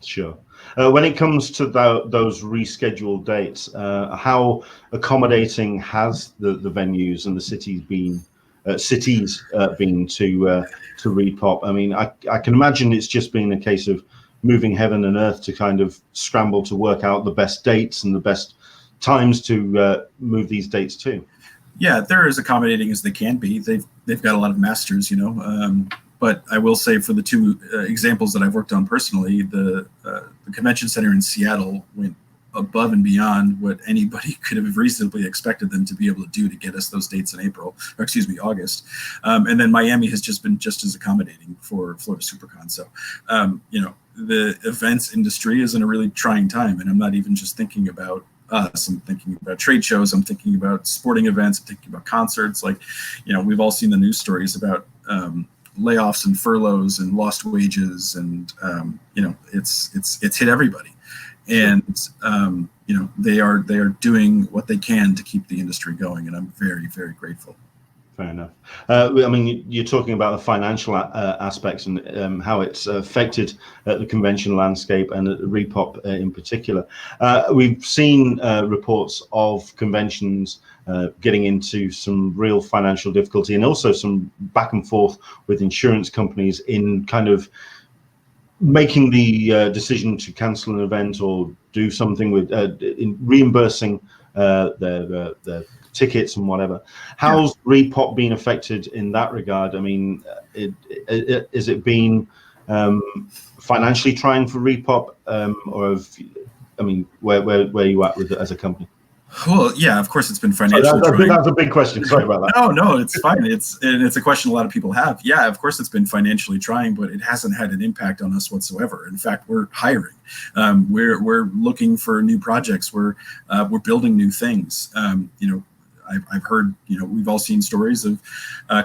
Sure. When it comes to those rescheduled dates, how accommodating has the venues and the cities been to Repop? I mean, I can imagine it's just been a case of moving heaven and earth to kind of scramble to work out the best dates and the best times to move these dates to. Yeah, they're as accommodating as they can be. They've got a lot of masters, But I will say, for the 2 examples that I've worked on personally, the convention center in Seattle went above and beyond what anybody could have reasonably expected them to be able to do to get us those dates in August. And then Miami has just been just as accommodating for Florida SuperCon. So, the events industry is in a really trying time, and I'm not even just thinking about us. I'm thinking about trade shows. I'm thinking about sporting events. I'm thinking about concerts. We've all seen the news stories about layoffs and furloughs and lost wages, and it's hit everybody. And they are doing what they can to keep the industry going, and I'm very, very grateful. Fair enough. I mean, you're talking about the financial aspects and how it's affected the convention landscape and at Repop in particular. We've seen reports of conventions getting into some real financial difficulty, and also some back and forth with insurance companies in kind of making the decision to cancel an event or do something with in reimbursing their tickets and whatever. How's Repop been affected in that regard? I mean, is it been financially trying for Repop, or where are you at with it as a company? Well, yeah, of course it's been financially trying. That's a big question. Sorry about that. No, it's fine. It's a question a lot of people have. Yeah, of course it's been financially trying, but it hasn't had an impact on us whatsoever. In fact, we're hiring. We're looking for new projects. We're building new things. I've heard, we've all seen stories of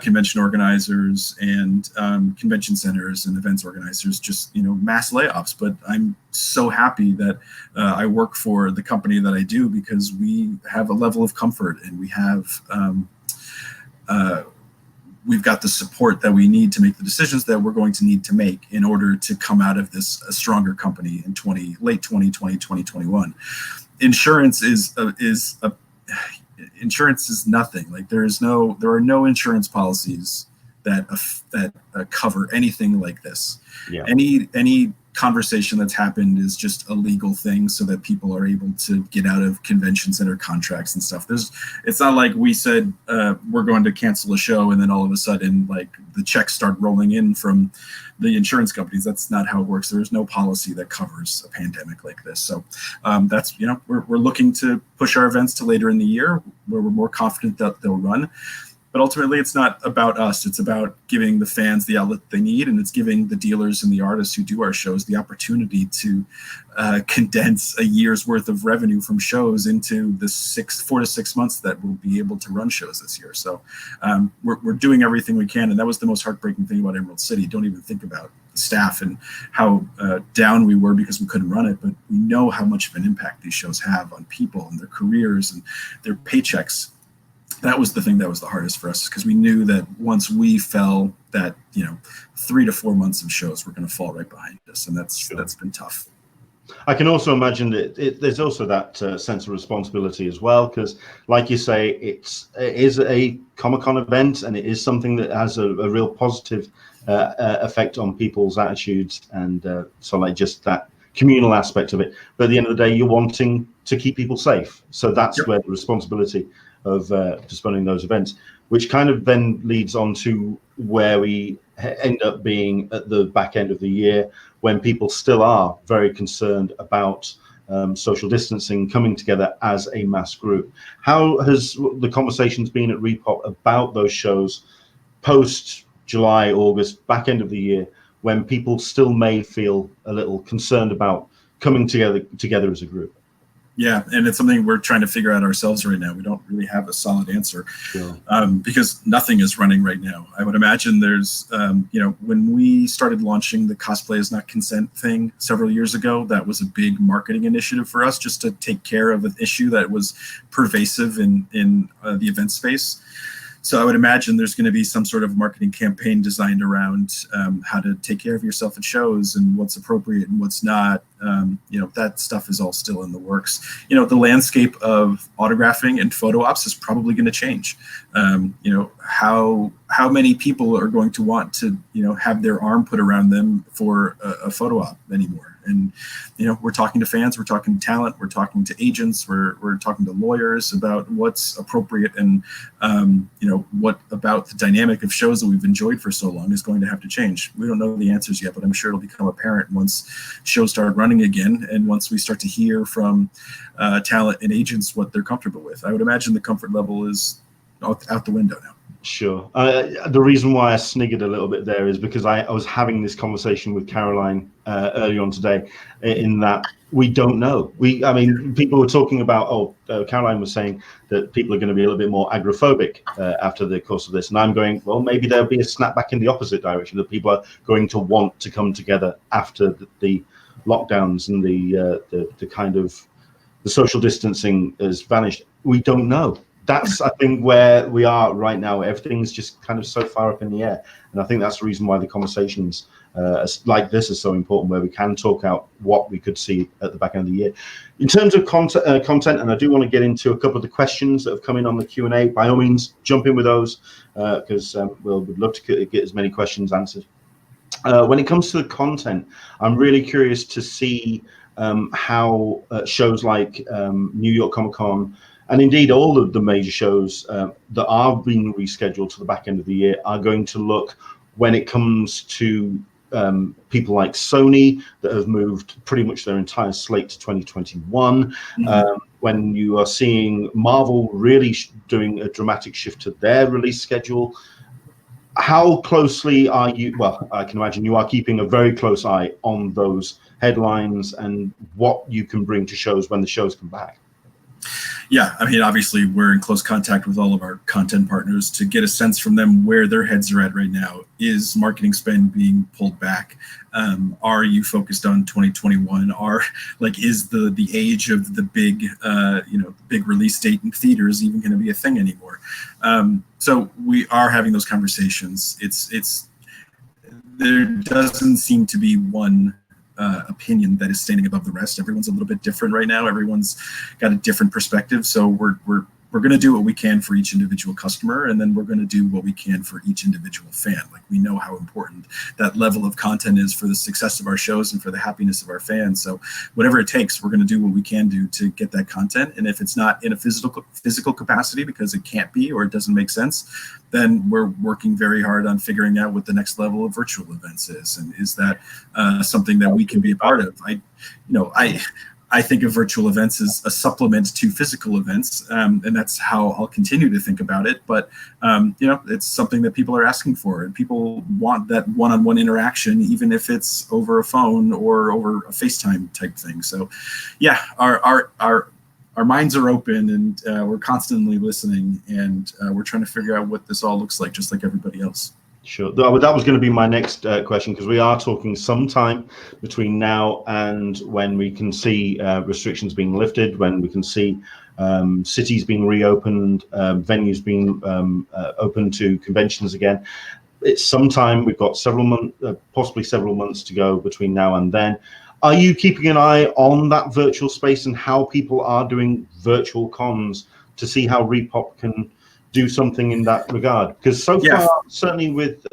convention organizers and convention centers and events organizers just, mass layoffs. But I'm so happy that I work for the company that I do, because we have a level of comfort, and we have we've got the support that we need to make the decisions that we're going to need to make in order to come out of this a stronger company in late 2020, 2021. Insurance insurance is nothing. Like there are no insurance policies that cover anything like this. Yeah. Any conversation that's happened is just a legal thing so that people are able to get out of convention center contracts and stuff. It's not like we said we're going to cancel a show and then all of a sudden like the checks start rolling in from the insurance companies. That's not how it works. There's no policy that covers a pandemic like this. So that's, we're looking to push our events to later in the year where we're more confident that they'll run. But ultimately, it's not about us. It's about giving the fans the outlet they need, and it's giving the dealers and the artists who do our shows the opportunity to condense a year's worth of revenue from shows into the 4 to 6 months that we'll be able to run shows this year. So we're doing everything we can, and that was the most heartbreaking thing about Emerald City. Don't even think about the staff and how down we were because we couldn't run it, but we know how much of an impact these shows have on people and their careers and their paychecks. That was the thing that was the hardest for us, because we knew that once we fell, that 3 to 4 months of shows were going to fall right behind us, and that's been tough. I can also imagine that there's also that sense of responsibility as well, because, like you say, it is a Comic-Con event, and it is something that has a real positive effect on people's attitudes, and so like just that communal aspect of it. But at the end of the day, you're wanting to keep people safe, so that's where the responsibility of postponing those events, which kind of then leads on to where we end up being at the back end of the year, when people still are very concerned about social distancing, coming together as a mass group. How has the conversations been at Repop about those shows post July, August, back end of the year, when people still may feel a little concerned about coming together as a group? Yeah, and it's something we're trying to figure out ourselves right now. We don't really have a solid answer, because nothing is running right now. I would imagine there's, when we started launching the Cosplay is Not Consent thing several years ago, that was a big marketing initiative for us, just to take care of an issue that was pervasive in the event space. So I would imagine there's going to be some sort of marketing campaign designed around how to take care of yourself at shows and what's appropriate and what's not. That stuff is all still in the works. The landscape of autographing and photo ops is probably going to change. How many people are going to want to, have their arm put around them for a photo op anymore? And, we're talking to fans, we're talking to talent, we're talking to agents, we're talking to lawyers about what's appropriate, and, what about the dynamic of shows that we've enjoyed for so long is going to have to change. We don't know the answers yet, but I'm sure it'll become apparent once shows start running again, and once we start to hear from talent and agents what they're comfortable with. I would imagine the comfort level is out the window now. Sure. The reason why I sniggered a little bit there is because I was having this conversation with Caroline earlier on today, in that we don't know. People were talking about, Caroline was saying that people are going to be a little bit more agoraphobic after the course of this. And I'm going, well, maybe there'll be a snapback in the opposite direction, that people are going to want to come together after the lockdowns and the kind of the social distancing has vanished. We don't know. that's, I think, where we are right now. Everything's just kind of so far up in the air, and I think that's the reason why the conversations like this is so important, where we can talk out what we could see at the back end of the year. In terms of content, and I do want to get into a couple of the questions that have come in on the Q&A. By all means, jump in with those, because we'd love to get as many questions answered. When it comes to the content, I'm really curious to see how shows like New York Comic Con, and indeed all of the major shows that are being rescheduled to the back end of the year, are going to look when it comes to people like Sony that have moved pretty much their entire slate to 2021. When you are seeing Marvel really doing a dramatic shift to their release schedule. How closely are you? Well, I can imagine you are keeping a very close eye on those headlines and what you can bring to shows when the shows come back. Yeah, I mean, obviously, we're in close contact with all of our content partners to get a sense from them where their heads are at right now. Is marketing spend being pulled back? Are you focused on 2021? Is the age of the big, big release date in theaters even going to be a thing anymore? So we are having those conversations. There doesn't seem to be one opinion that is standing above the rest. Everyone's a little bit different right now. Everyone's got a different perspective. So we're going to do what we can for each individual customer, and then we're going to do what we can for each individual fan. Like, we know how important that level of content is for the success of our shows and for the happiness of our fans. So whatever it takes, we're going to do what we can do to get that content. And if it's not in a physical capacity because it can't be or it doesn't make sense, then we're working very hard on figuring out what the next level of virtual events is. And is that something that we can be a part of? I think of virtual events as a supplement to physical events, and that's how I'll continue to think about it. But it's something that people are asking for, and people want that one-on-one interaction, even if it's over a phone or over a FaceTime type thing. So, yeah, our minds are open, and we're constantly listening, and we're trying to figure out what this all looks like, just like everybody else. Sure. That was going to be my next question, because we are talking sometime between now and when we can see restrictions being lifted, when we can see cities being reopened, venues being open to conventions again. It's sometime. We've got several months, possibly several months to go between now and then. Are you keeping an eye on that virtual space and how people are doing virtual cons to see how Repop can do something in that regard? Because so far, certainly with,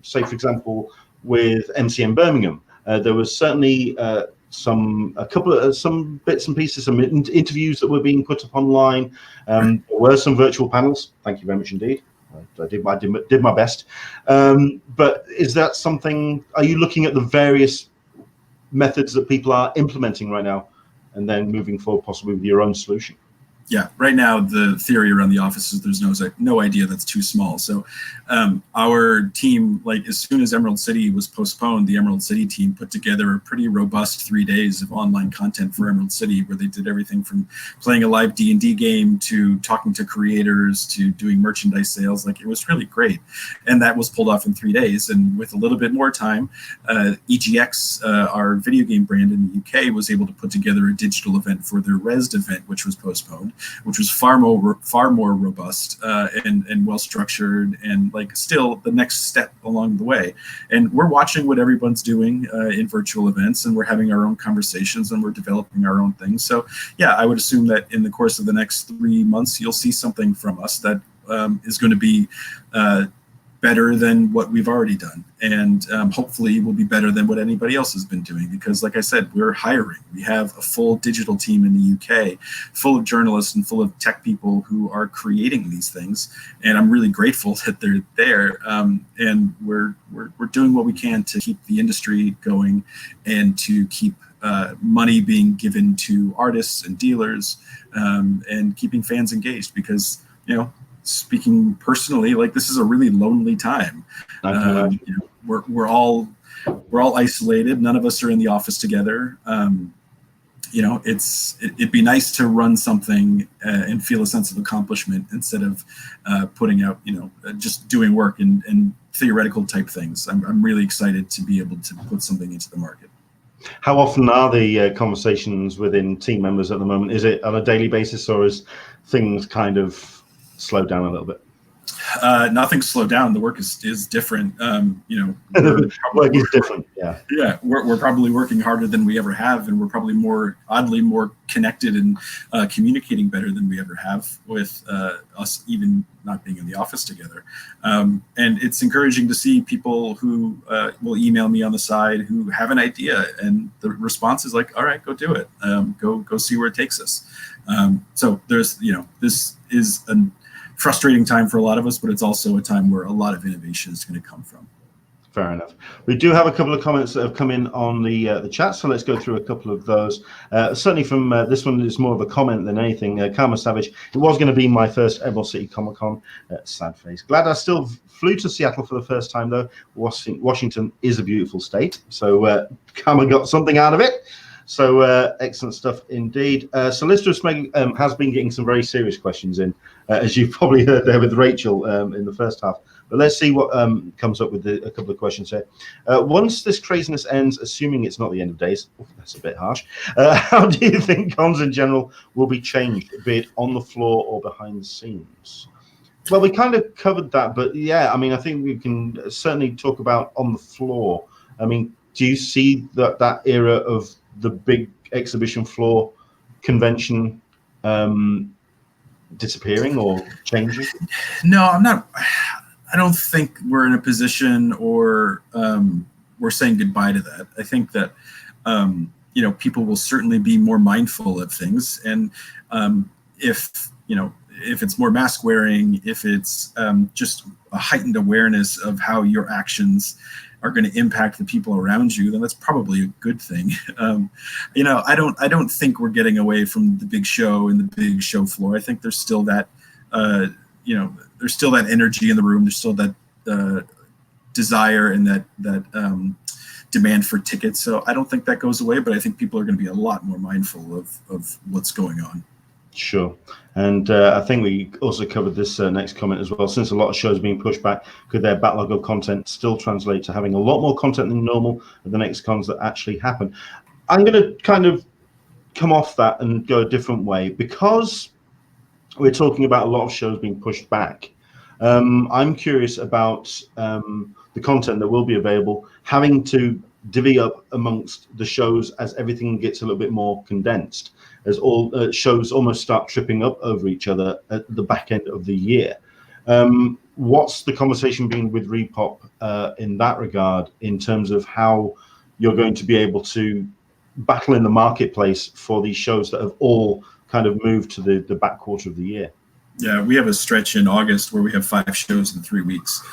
say, for example, with MCM Birmingham, there was certainly some bits and pieces, some interviews that were being put up online. There were some virtual panels. Thank you very much indeed. I did my best. But is that something? Are you looking at the various methods that people are implementing right now, and then moving forward possibly with your own solution? Yeah, right now the theory around the office is there's no idea that's too small. So our team, like, as soon as Emerald City was postponed, the Emerald City team put together a pretty robust 3 days of online content for Emerald City, where they did everything from playing a live D&D game to talking to creators to doing merchandise sales. Like, it was really great. And that was pulled off in 3 days. And with a little bit more time, EGX, our video game brand in the UK, was able to put together a digital event for their Rezzed event, which was postponed, which was far more robust and well structured, and like still the next step along the way. And we're watching what everyone's doing in virtual events, and we're having our own conversations, and we're developing our own things. So yeah, I would assume that in the course of the next 3 months, you'll see something from us that is going to be better than what we've already done, and hopefully will be better than what anybody else has been doing, because like I said, we're hiring. We have a full digital team in the UK full of journalists and full of tech people who are creating these things, and I'm really grateful that they're there, and we're doing what we can to keep the industry going and to keep money being given to artists and dealers, and keeping fans engaged, because speaking personally, like, this is a really lonely time. We're all isolated. None of us are in the office together. It'd be nice to run something and feel a sense of accomplishment instead of putting out, just doing work and theoretical type things. I'm really excited to be able to put something into the market. How often are the conversations within team members at the moment? Is it on a daily basis, or is things kind of slowed down a little bit? Nothing slowed down. The work is different. Work is different. Yeah. Yeah, we're probably working harder than we ever have, and we're probably oddly more connected and communicating better than we ever have with us even not being in the office together. And it's encouraging to see people who will email me on the side who have an idea, and the response is like, "All right, go do it. Go see where it takes us." So there's this is a frustrating time for a lot of us, but it's also a time where a lot of innovation is going to come from. Fair enough. We do have a couple of comments that have come in on the chat, so let's go through a couple of those. Certainly from this one is more of a comment than anything. Karma Savage, it was going to be my first Emerald City Comic Con. Sad face. Glad I still flew to Seattle for the first time, though. Washington is a beautiful state, so Karma got something out of it. So excellent stuff indeed. Solicitor Smeg has been getting some very serious questions in, as you've probably heard there with Rachel in the first half. But let's see what comes up with a couple of questions here. Once this craziness ends, assuming it's not the end of days, that's a bit harsh, how do you think cons in general will be changed, be it on the floor or behind the scenes? Well, we kind of covered that, but yeah, I mean, I think we can certainly talk about on the floor. I mean, do you see that era of the big exhibition floor convention disappearing or changing? No, I'm not. I don't think we're in a position or we're saying goodbye to that. I think that people will certainly be more mindful of things, and if it's more mask wearing, if it's just a heightened awareness of how your actions are going to impact the people around you, then that's probably a good thing. I don't think we're getting away from the big show and the big show floor. I think there's still that, there's still that energy in the room. There's still that desire and that demand for tickets. So I don't think that goes away, but I think people are going to be a lot more mindful of what's going on. Sure. And I think we also covered this next comment as well. Since a lot of shows are being pushed back, could their backlog of content still translate to having a lot more content than normal at the next cons that actually happen? I'm going to kind of come off that and go a different way, because we're talking about a lot of shows being pushed back. I'm curious about the content that will be available having to divvy up amongst the shows as everything gets a little bit more condensed, as all shows almost start tripping up over each other at the back end of the year. What's the conversation been with Repop in that regard, in terms of how you're going to be able to battle in the marketplace for these shows that have all kind of moved to the back quarter of the year? Yeah, we have a stretch in August where we have 5 shows in 3 weeks.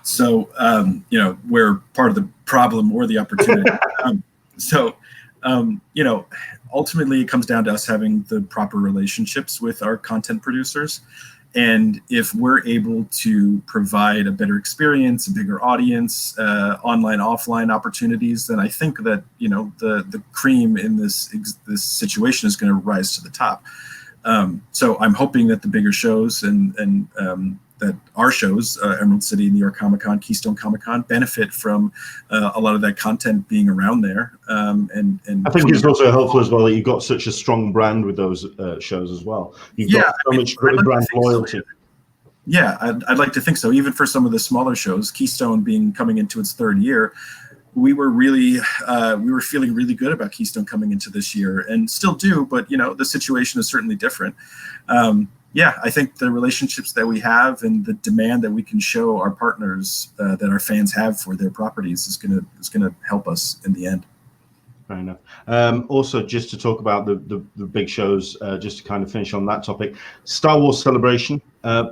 So, we're part of the problem or the opportunity. Ultimately it comes down to us having the proper relationships with our content producers. And if we're able to provide a better experience, a bigger audience, online, offline opportunities, then I think that, the cream in this situation is going to rise to the top. So I'm hoping that the bigger shows and that our shows, Emerald City, New York Comic Con, Keystone Comic Con, benefit from a lot of that content being around there. And I think it's also helpful as well that you've got such a strong brand with those shows as well. You've got so much great brand loyalty. Yeah, I'd like to think so. Even for some of the smaller shows, Keystone coming into its 3rd year, we were feeling really good about Keystone coming into this year, and still do, but the situation is certainly different. I think the relationships that we have and the demand that we can show our partners that our fans have for their properties is gonna help us in the end. Fair enough. Also, just to talk about the big shows, just to kind of finish on that topic, Star Wars Celebration.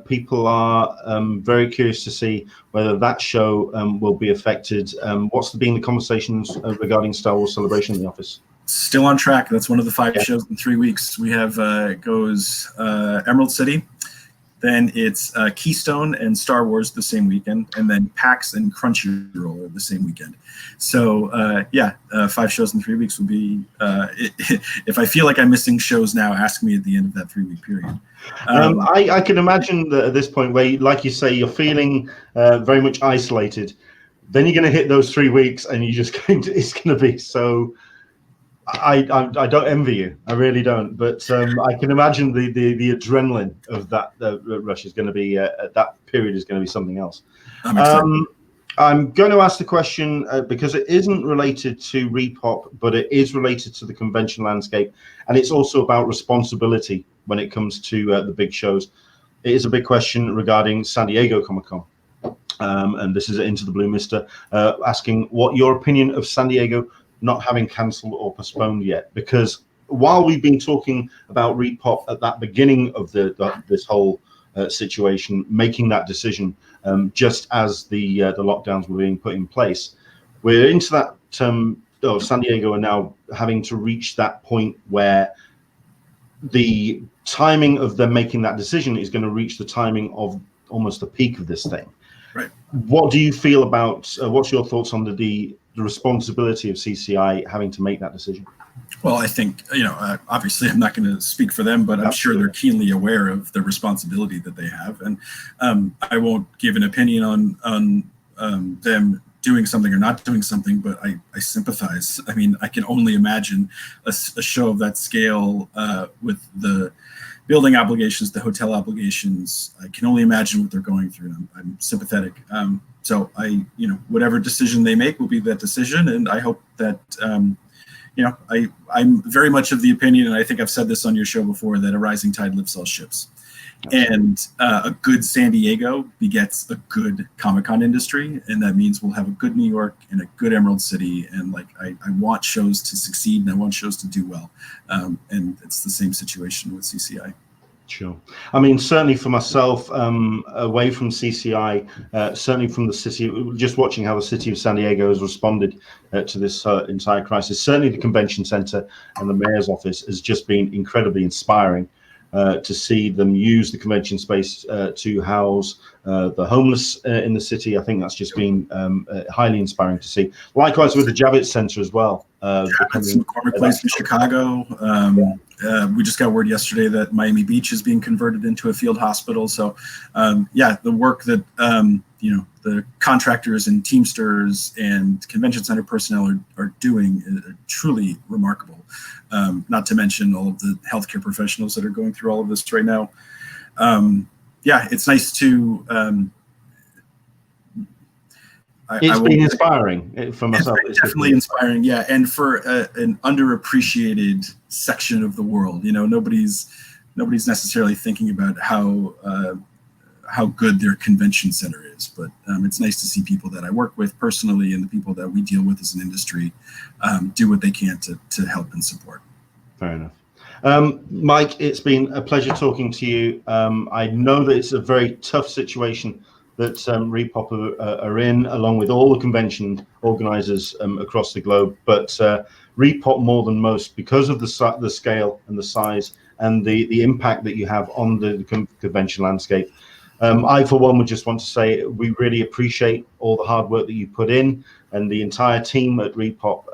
People are very curious to see whether that show will be affected. What's been the conversations regarding Star Wars Celebration in the office? Still on track. That's one of the 5 shows in 3 weeks. We have goes Emerald City, then it's Keystone and Star Wars the same weekend, and then PAX and Crunchyroll are the same weekend. So 5 shows in 3 weeks will be. If I feel like I'm missing shows now, ask me at the end of that 3-week period. I can imagine that at this point, where, like you say, you're feeling very much isolated. Then you're going to hit those 3 weeks, and it's going to be so I don't envy you. I really don't. But I can imagine the adrenaline of that rush is going to be that period is going to be something else. I'm excited. I'm going to ask the question because it isn't related to Repop, but it is related to the convention landscape, and it's also about responsibility when it comes to the big shows. It is a big question regarding San Diego Comic-Con. And this is Into the Blue Mister asking what your opinion of San Diego not having cancelled or postponed yet, because while we've been talking about Repop at that beginning of this whole situation, making that decision just as the lockdowns were being put in place, we're into that San Diego are now having to reach that point where the timing of them making that decision is going to reach the timing of almost the peak of this thing. Right. What do you feel about, what's your thoughts on the responsibility of CCI having to make that decision? Well, I think, obviously I'm not going to speak for them, but I'm sure they're keenly aware of the responsibility that they have. And I won't give an opinion on them doing something or not doing something, but I sympathize. I mean, I can only imagine a show of that scale with the building obligations, the hotel obligations. I can only imagine what they're going through. I'm sympathetic. So whatever decision they make will be that decision. And I hope that, I'm very much of the opinion, and I think I've said this on your show before, that a rising tide lifts all ships. And a good San Diego begets a good Comic-Con industry, and that means we'll have a good New York and a good Emerald City. And I want shows to succeed, and I want shows to do well. And it's the same situation with CCI. Sure. I mean, certainly for myself, away from CCI, certainly from the city, just watching how the city of San Diego has responded to this entire crisis, certainly the convention center and the mayor's office has just been incredibly inspiring. To see them use the convention space to house the homeless in the city. I think that's just been highly inspiring to see. Likewise with the Javits Center as well. Javits and McCormick Place in Chicago. We just got word yesterday that Miami Beach is being converted into a field hospital. So the work that the contractors and Teamsters and convention center personnel are doing is truly remarkable. Not to mention all of the healthcare professionals that are going through all of this right now. It's nice to. It's been inspiring for myself. It's definitely inspiring, yeah. And for an underappreciated section of the world, nobody's necessarily thinking about how good their convention center is, but it's nice to see people that I work with personally and the people that we deal with as an industry do what they can to help and support. Fair enough. Mike, it's been a pleasure talking to you. I know that it's a very tough situation that Repop are in, along with all the convention organizers across the globe, but Repop more than most, because of the scale and the size and the impact that you have on the convention landscape. I, for one, would just want to say we really appreciate all the hard work that you put in, and the entire team at Repop,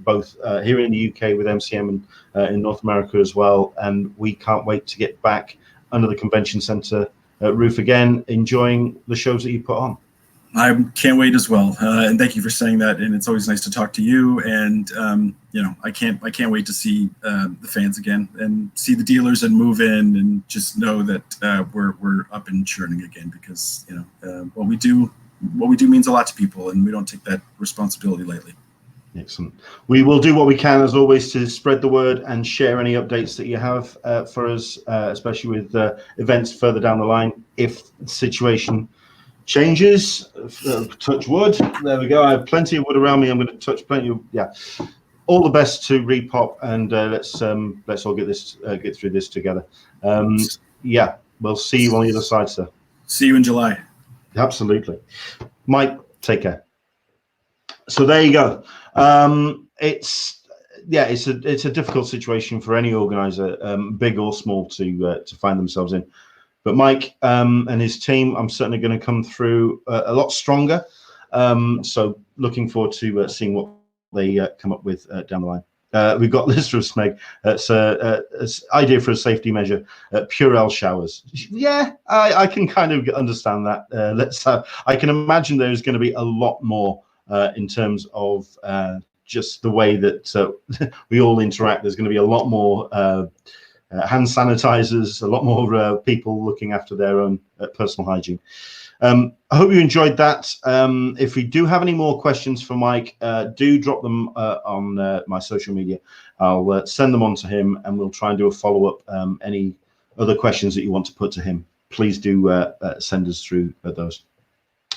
both here in the UK with MCM and in North America as well. And we can't wait to get back under the convention center roof again, enjoying the shows that you put on. I can't wait as well, and thank you for saying that. And it's always nice to talk to you. And I can't wait to see the fans again and see the dealers and move in, and just know that we're up and churning again, because what we do means a lot to people, and we don't take that responsibility lightly. Excellent. We will do what we can, as always, to spread the word and share any updates that you have for us, especially with events further down the line. If the situation changes, touch wood. There we go. I have plenty of wood around me. I'm going to touch plenty of, all the best to Repop, and let's all get through this together. We'll see you on the other side, sir. See you in July. Absolutely. Mike, take care. So there you go. It's a difficult situation for any organizer, big or small, to find themselves in. But Mike and his team, I'm certainly going to come through a lot stronger. So looking forward to seeing what they come up with down the line. We've got this from Smeg. It's an idea for a safety measure: Purell showers. Yeah, I can kind of understand that. I can imagine there's going to be a lot more in terms of just the way that we all interact. There's going to be a lot more hand sanitizers, a lot more people looking after their own personal hygiene. I hope you enjoyed that. If we do have any more questions for Mike, do drop them on my social media. I'll send them on to him, and we'll try and do a follow-up. Any other questions that you want to put to him, please do send us through those.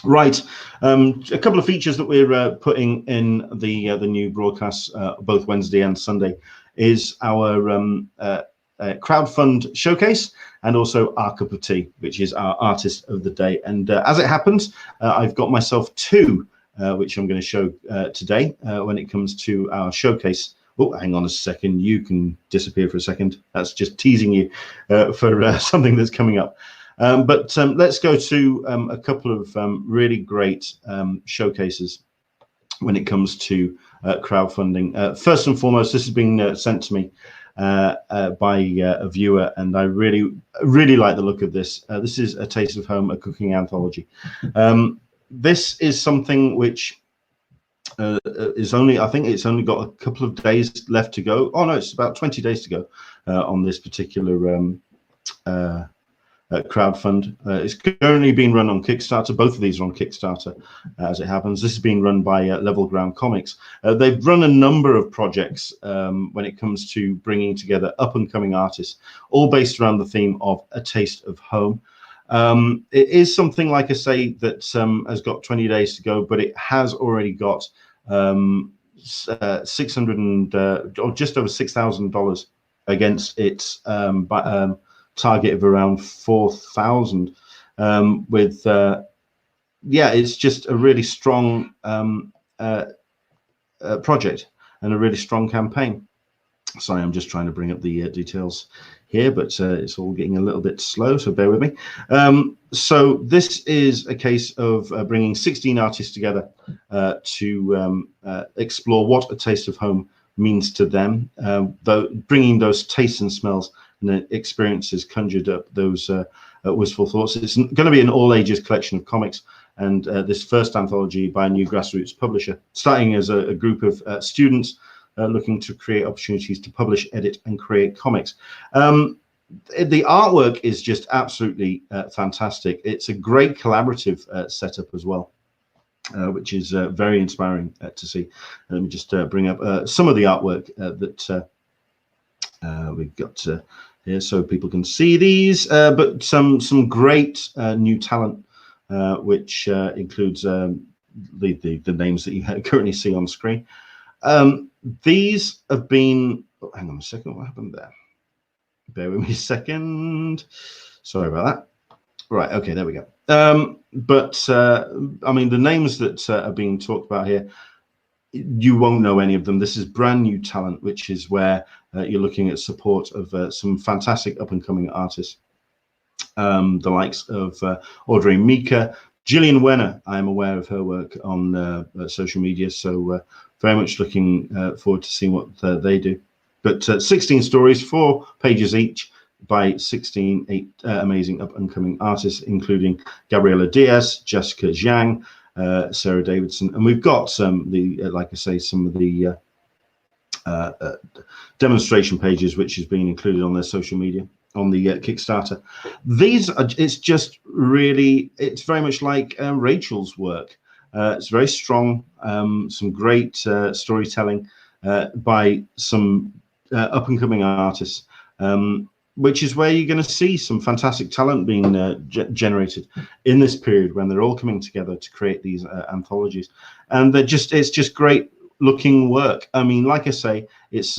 Right, a couple of features that we're putting in the new broadcasts, both Wednesday and Sunday, is our crowdfund showcase, and also our cup of tea, which is our artist of the day. And as it happens, I've got myself two, which I'm going to show today when it comes to our showcase. Oh, hang on a second. You can disappear for a second. That's just teasing you for something that's coming up. But let's go to a couple of really great showcases when it comes to crowdfunding. First and foremost, this has been sent to me by a viewer, and I really like the look of this. This is A Taste of Home, a cooking anthology. This is something which is only, I think it's only got a couple of days left to go. Oh no, it's about 20 days to go on this particular crowdfund. It's currently being run on Kickstarter. Both of these are on Kickstarter, as it happens. This is being run by Level Ground Comics. They've run a number of projects when it comes to bringing together up-and-coming artists, all based around the theme of A Taste of Home. It is something, like I say, that has got 20 days to go, but it has already got 600 and or just over $6,000 against its target of around 4,000. With yeah, it's just a really strong project and a really strong campaign. Sorry, I'm just trying to bring up the details here, but it's all getting a little bit slow, so bear with me. So this is a case of bringing 16 artists together to explore what A Taste of Home means to them, bringing those tastes and smells and experiences conjured up those wistful thoughts. It's going to be an all-ages collection of comics, and this first anthology by a new grassroots publisher, starting as a group of students looking to create opportunities to publish, edit, and create comics. The artwork is just absolutely fantastic. It's a great collaborative setup as well, which is very inspiring to see. Let me just bring up some of the artwork that we've got here so people can see these, but some great new talent, which includes the names that you currently see on screen. These have been, oh, hang on a second, what happened there? Bear with me a second. Sorry about that. Right, okay, there we go. But I mean, the names that are being talked about here, you won't know any of them. This is brand new talent, which is where you're looking at support of some fantastic up-and-coming artists. The likes of Audrey Mika, Gillian Wenner. I'm aware of her work on social media, so very much looking forward to seeing what they do. But 16 stories, 4 pages each, by 16 amazing up-and-coming artists, including Gabriela Diaz, Jessica Zhang, Sarah Davidson, and we've got some like I say, some of the demonstration pages which is being included on their social media on the Kickstarter. These are, it's just really, it's very much like Rachel's work. It's very strong, some great storytelling by some up-and-coming artists, which is where you're going to see some fantastic talent being generated in this period when they're all coming together to create these anthologies. And they're just, it's just great looking work. I mean, like I say, it's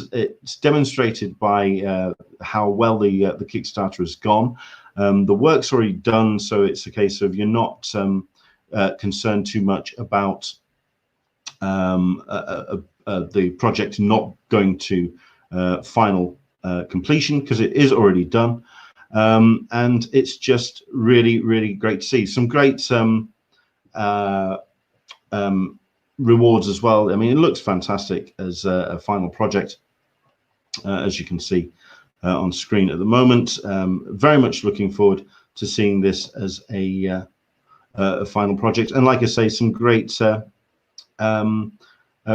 demonstrated by how well the Kickstarter has gone. The work's already done, so it's a case of you're not concerned too much about the project not going to final completion, because it is already done, and it's just really great to see some great rewards as well. I mean, it looks fantastic as a final project, as you can see on screen at the moment. Very much looking forward to seeing this as a final project, and like I say, some great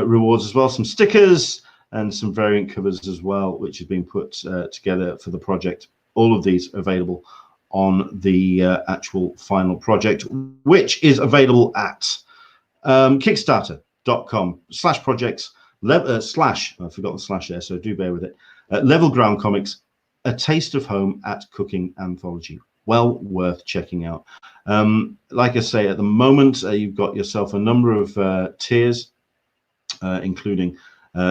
rewards as well, some stickers and some variant covers as well, which has been put together for the project. All of these are available on the actual final project, which is available at kickstarter.com/projects slash, I forgot the slash there, so do bear with it, Level Ground Comics, A Taste of Home at Cooking Anthology. Well worth checking out. Like I say, at the moment, you've got yourself a number of tiers, including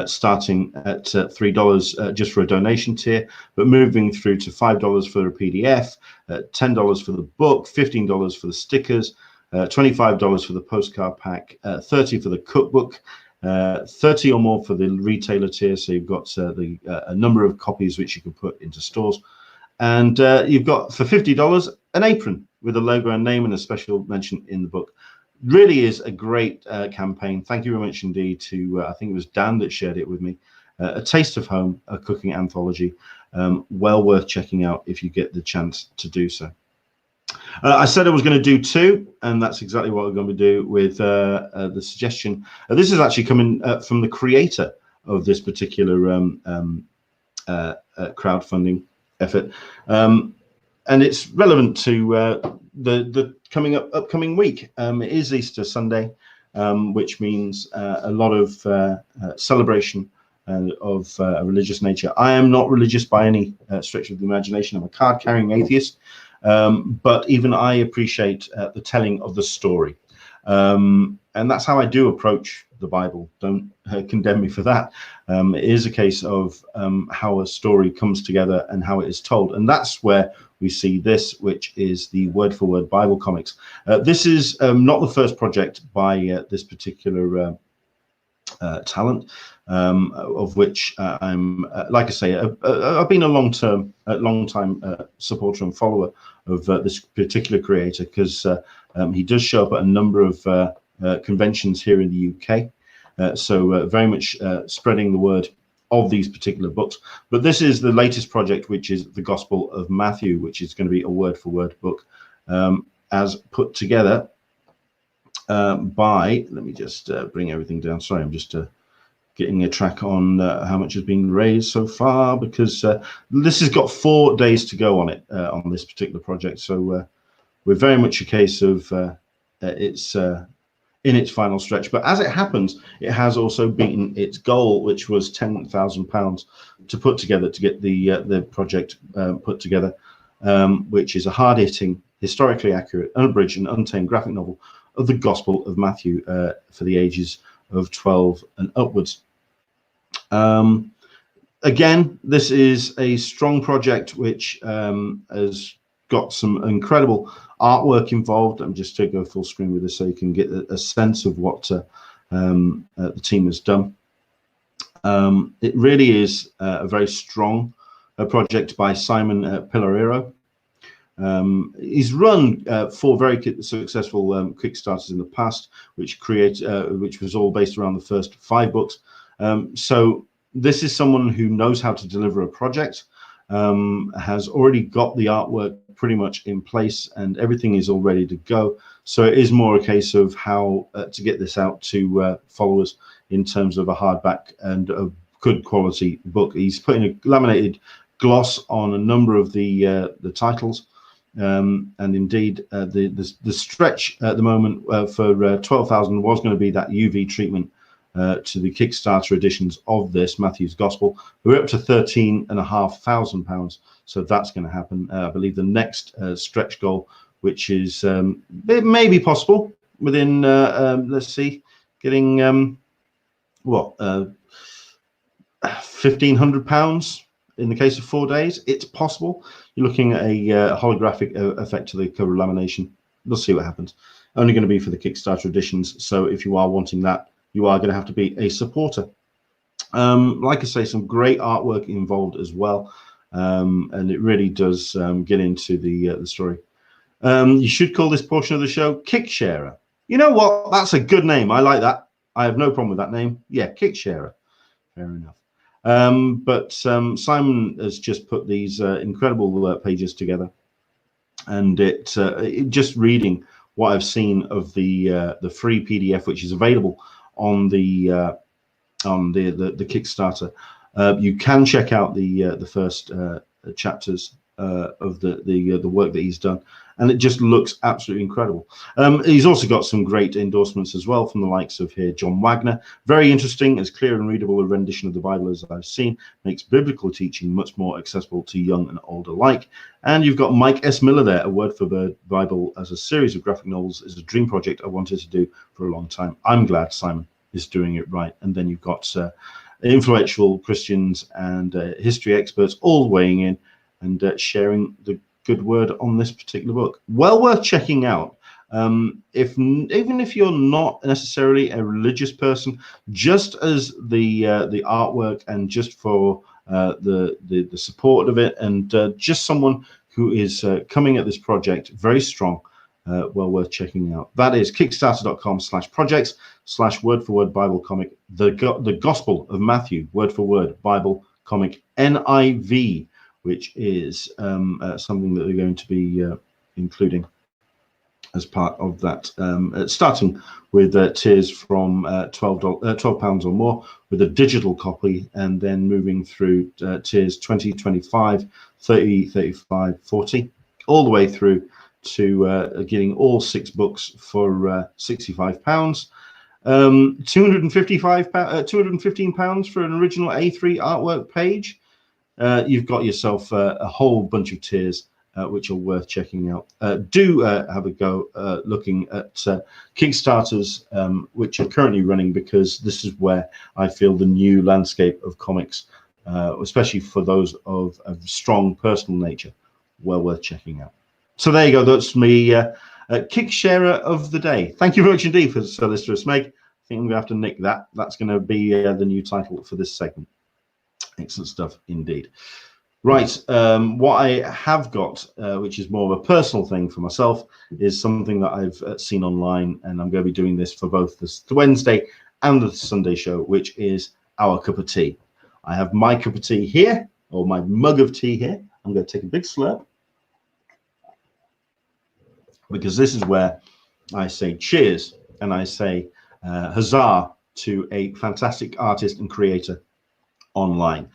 starting at $3 just for a donation tier, but moving through to $5 for a PDF, $10 for the book, $15 for the stickers, $25 for the postcard pack, $30 for the cookbook, 30 or more for the retailer tier. So you've got a number of copies which you can put into stores. And you've got, for $50, an apron with a logo and name and a special mention in the book. Really is a great campaign. Thank you very much indeed to, I think it was Dan that shared it with me. A Taste of Home, a cooking anthology. Well worth checking out if you get the chance to do so. I said I was going to do 2, and that's exactly what we're going to do with the suggestion. This is actually coming from the creator of this particular crowdfunding effort. And it's relevant to the upcoming week. It is Easter Sunday, which means a lot of celebration of a religious nature. I am not religious by any stretch of the imagination. I'm a card-carrying atheist, but even I appreciate the telling of the story. And that's how I do approach the Bible. Don't condemn me for that. It is a case of how a story comes together and how it is told. And that's where we see this, which is the word-for-word Bible comics. This is not the first project by this particular talent, of which I'm, like I say, I've been a long time supporter and follower of this particular creator, because he does show up at a number of conventions here in the UK. So very much spreading the word of these particular books. But this is the latest project, which is the Gospel of Matthew, which is going to be a word-for-word book, as put together by, let me just bring everything down. Sorry, I'm just getting a track on how much has been raised so far, because this has got 4 days to go on it, on this particular project. So we're very much a case of it's in its final stretch. But as it happens, it has also beaten its goal, which was £10,000 to put together, to get the project put together, which is a hard-hitting, historically accurate, unabridged and untamed graphic novel of the Gospel of Matthew for the ages of 12 and upwards. Again, this is a strong project which has got some incredible artwork involved. I'm just to go full screen with this so you can get a sense of what the team has done. It really is a very strong project by Simon Pilarero. He's run 4 very successful Kickstarters in the past, which was all based around the first 5 books. So this is someone who knows how to deliver a project, has already got the artwork pretty much in place, and everything is all ready to go. So it is more a case of how to get this out to followers in terms of a hardback and a good quality book. He's putting a laminated gloss on a number of the titles. And indeed, the stretch at the moment for 12,000 was going to be that UV treatment to the Kickstarter editions of this Matthew's Gospel. We're up to £13,500, so that's going to happen. I believe the next stretch goal, which is it may be possible within let's see, getting £1,500 in the case of 4 days. It's possible. You're looking at a holographic effect to the cover lamination. We'll see what happens. Only going to be for the Kickstarter editions. So if you are wanting that, you are going to have to be a supporter. Like I say, some great artwork involved as well. And it really does get into the story. You should call this portion of the show Kicksharer. You know what? That's a good name. I like that. I have no problem with that name. Yeah, Kicksharer. Fair enough. But Simon has just put these incredible pages together, and it just reading what I've seen of the free PDF, which is available on the on the Kickstarter. You can check out the first chapters of the work that he's done, and it just looks absolutely incredible. He's also got some great endorsements as well from the likes of here John Wagner. Very interesting, as clear and readable a rendition of the Bible as I've seen, makes biblical teaching much more accessible to young and old alike. And you've got Mike S. Miller there. A Word for Word Bible as a series of graphic novels is a dream project I wanted to do for a long time. I'm glad Simon is doing it right. And then you've got influential Christians and history experts all weighing in and sharing the good word on this particular book. Well worth checking out. Even if you're not necessarily a religious person, just as the artwork and just for the support of it, and just someone who is coming at this project very strong, well worth checking out. That is kickstarter.com/projects/word for word Bible comic, the Gospel of Matthew word for word Bible comic NIV, which is something that they're going to be including as part of that, starting with tiers from £12 or more with a digital copy, and then moving through tiers 20, 25, 30, 35, 40, all the way through to getting all 6 books for £65. £215 for an original A3 artwork page. You've got yourself a whole bunch of tiers which are worth checking out. Do have a go looking at Kickstarters which are currently running, because this is where I feel the new landscape of comics, especially for those of a strong personal nature, well worth checking out. So there you go. That's me, Kick Sharer of the Day. Thank you very much indeed for Solicitor Smeg. I think I'm going to have to nick that. That's going to be the new title for this segment. Excellent stuff indeed. Right, what I have got, which is more of a personal thing for myself, is something that I've seen online, and I'm going to be doing this for both the Wednesday and the Sunday show, which is Our Cup of Tea. I have my cup of tea here, or my mug of tea here. I'm going to take a big slurp, because this is where I say cheers, and I say huzzah to a fantastic artist and creator online.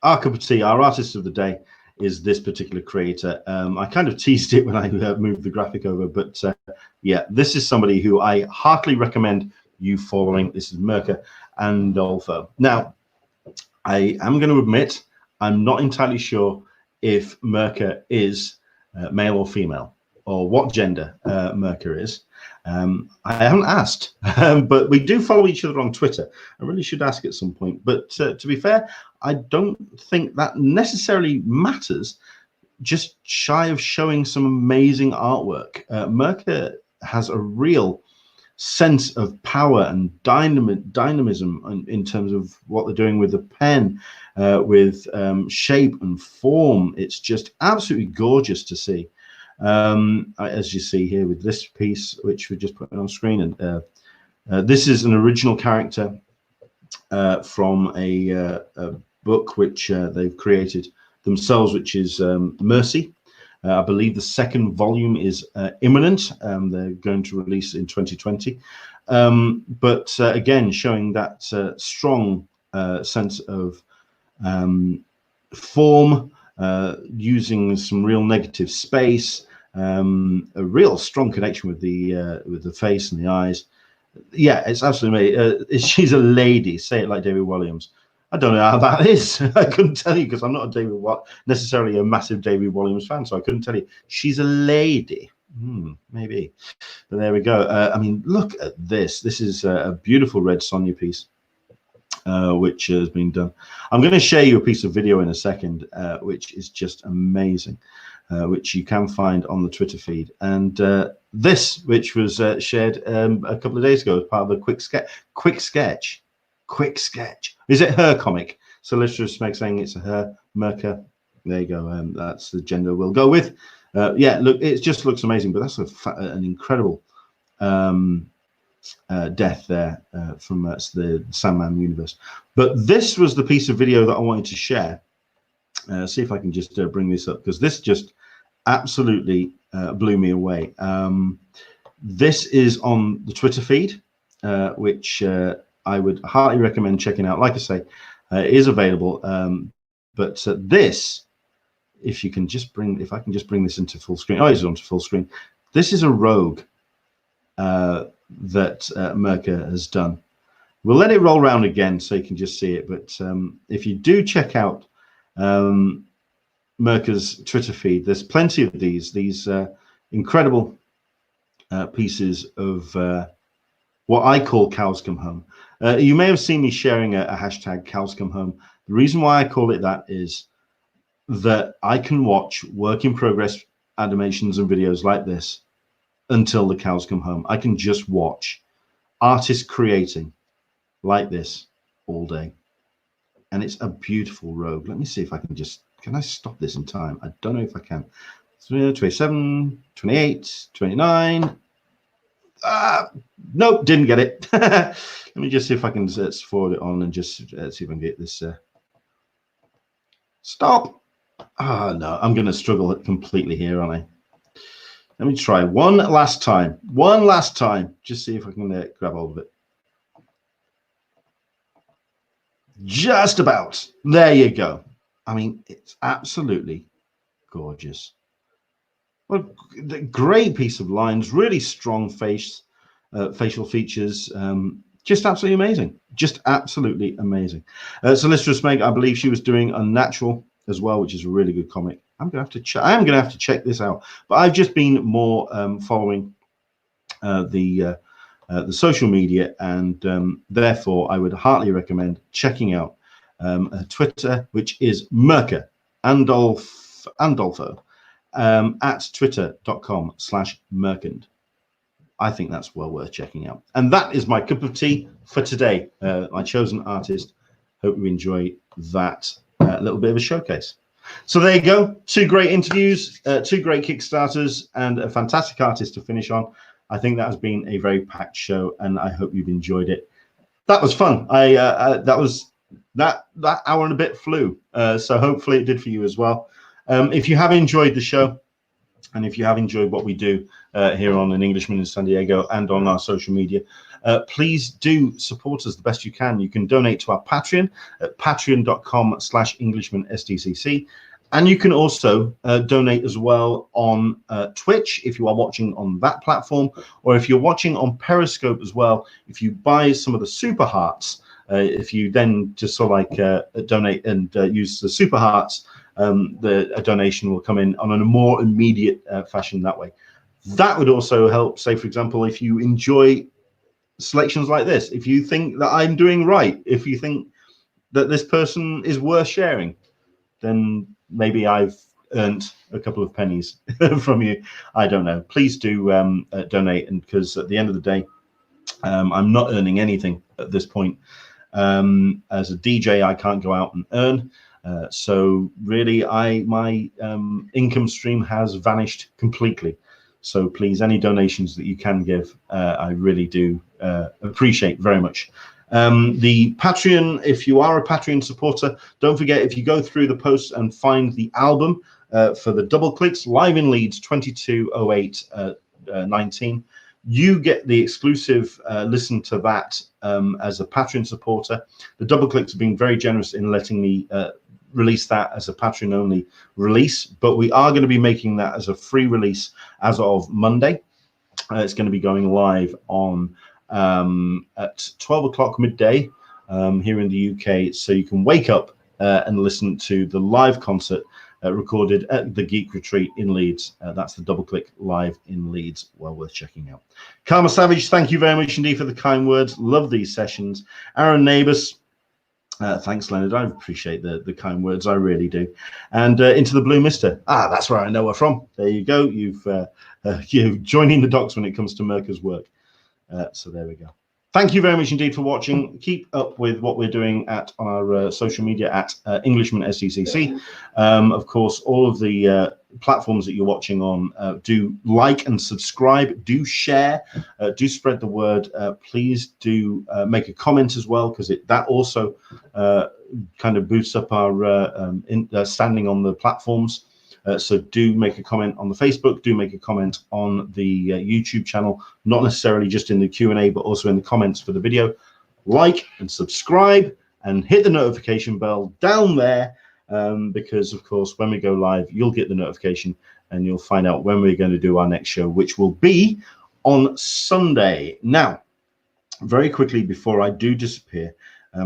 Our cup of tea, our artist of the day, is this particular creator. I kind of teased it when I moved the graphic over, but yeah, this is somebody who I heartily recommend you following. This is Mirka Andolfo. Now, I am going to admit I'm not entirely sure if Mirka is male or female, or what gender Mirka is. I haven't asked, but we do follow each other on Twitter. I really should ask at some point, but to be fair, I don't think that necessarily matters, just shy of showing some amazing artwork. Mirka has a real sense of power and dynamism in terms of what they're doing with the pen, with shape and form. It's just absolutely gorgeous to see. As you see here with this piece, which we're just putting on screen, and this is an original character from a book which they've created themselves, which is Mercy. I believe the second volume is imminent. They're going to release in 2020. But again, showing that strong sense of form, using some real negative space, a real strong connection with the face and the eyes. Yeah, it's absolutely she's a lady. Say it like David Williams. I don't know how that is. I couldn't tell you, because I'm not necessarily a massive David Williams fan, so I couldn't tell you. She's a lady. Maybe. But there we go. I mean, look at this. This is a beautiful red Sonia piece, which has been done. I'm going to share you a piece of video in a second, which is just amazing, which you can find on the Twitter feed. And this, which was shared a couple of days ago as part of a quick sketch. Is it her comic? So let's just make saying it's a her, Mirka. There you go. That's the gender we'll go with. Yeah, look, it just looks amazing, but that's an incredible death there from the Sandman universe. But this was the piece of video that I wanted to share. See if I can just bring this up, because this just absolutely blew me away. This is on the Twitter feed, which I would highly recommend checking out. Like I say, it is available. But this, if you can just bring, if I can just bring this into full screen. Oh, it's onto full screen. This is a rogue that Mirka has done. We'll let it roll around again so you can just see it. But if you do check out Mirka's Twitter feed, there's plenty of these incredible pieces of what I call cows come home. You may have seen me sharing a hashtag cows come home. The reason why I call it that is that I can watch work in progress animations and videos like this until the cows come home. I can just watch artists creating like this all day. And it's a beautiful rogue. Let me see if I can just, can I stop this in time? I don't know if I can. 27, 28, 29. Nope, didn't get it. Let me just see if I can forward it on and just see if I can get this. Stop. Ah, no, I'm going to struggle completely here, aren't I? Let me try one last time. One last time. Just see if I can grab hold of it. Just about. There you go. I mean, it's absolutely gorgeous. Well, great piece of lines, really strong facial features. Just absolutely amazing. Just absolutely amazing. Solicitor Smeg, I believe she was doing Unnatural as well, which is a really good comic. I am going to have to check this out. But I've just been more following the social media, and therefore I would heartily recommend checking out Twitter, which is Mirka Andolfo at twitter.com/Merkand. I think that's well worth checking out. And that is my cup of tea for today. My chosen artist. Hope you enjoy that little bit of a showcase. So there you go. 2 great interviews, 2 great Kickstarters, and a fantastic artist to finish on. I think that has been a very packed show, and I hope you've enjoyed it. That was fun. That hour and a bit flew. So hopefully it did for you as well. If you have enjoyed the show, and if you have enjoyed what we do here on An Englishman in San Diego and on our social media, please do support us the best you can. You can donate to our Patreon at patreon.com/EnglishmanSDCC. And you can also donate as well on Twitch if you are watching on that platform, or if you're watching on Periscope as well. If you buy some of the super hearts, if you then just sort of like donate and use the super hearts, a donation will come in on a more immediate fashion that way. That would also help, say, for example, if you enjoy selections like this, if you think that I'm doing right, if you think that this person is worth sharing, then maybe I've earned a couple of pennies from you. I don't know. Please do donate, and because at the end of the day, I'm not earning anything at this point. As a DJ, I can't go out and earn. So really, my income stream has vanished completely. So please, any donations that you can give, I really do appreciate very much. The Patreon, if you are a Patreon supporter, don't forget, if you go through the posts and find the album for the Double Clicks Live in Leeds 2208-19, you get the exclusive listen to that as a Patreon supporter. The Double Clicks have been very generous in letting me release that as a Patreon only release, but we are going to be making that as a free release as of Monday. It's going to be going live on at 12 o'clock midday here in the UK, so you can wake up and listen to the live concert recorded at the Geek Retreat in Leeds. That's the Double Click Live in Leeds. Well worth checking out. Karma Savage, thank you very much indeed for the kind words. Love these sessions. Aaron Neighbours, thanks, Leonard. I appreciate the kind words. I really do. And Into the Blue Mister. That's where I know her from. There you go. You've joining the dots when it comes to Mirka's work. So there we go. Thank you very much indeed for watching. Keep up with what we're doing at our social media at Englishman SDCC. Of course, all of the platforms that you're watching on, do like and subscribe, do share, do spread the word. Please do make a comment as well, because that also kind of boosts up our standing on the platforms. So do make a comment on the Facebook, do make a comment on the YouTube channel, not necessarily just in the Q&A, but also in the comments for the video. like and subscribe and hit the notification bell down there, because of course when we go live you'll get the notification and you'll find out when we're going to do our next show, which will be on Sunday. Now, very quickly before I do disappear,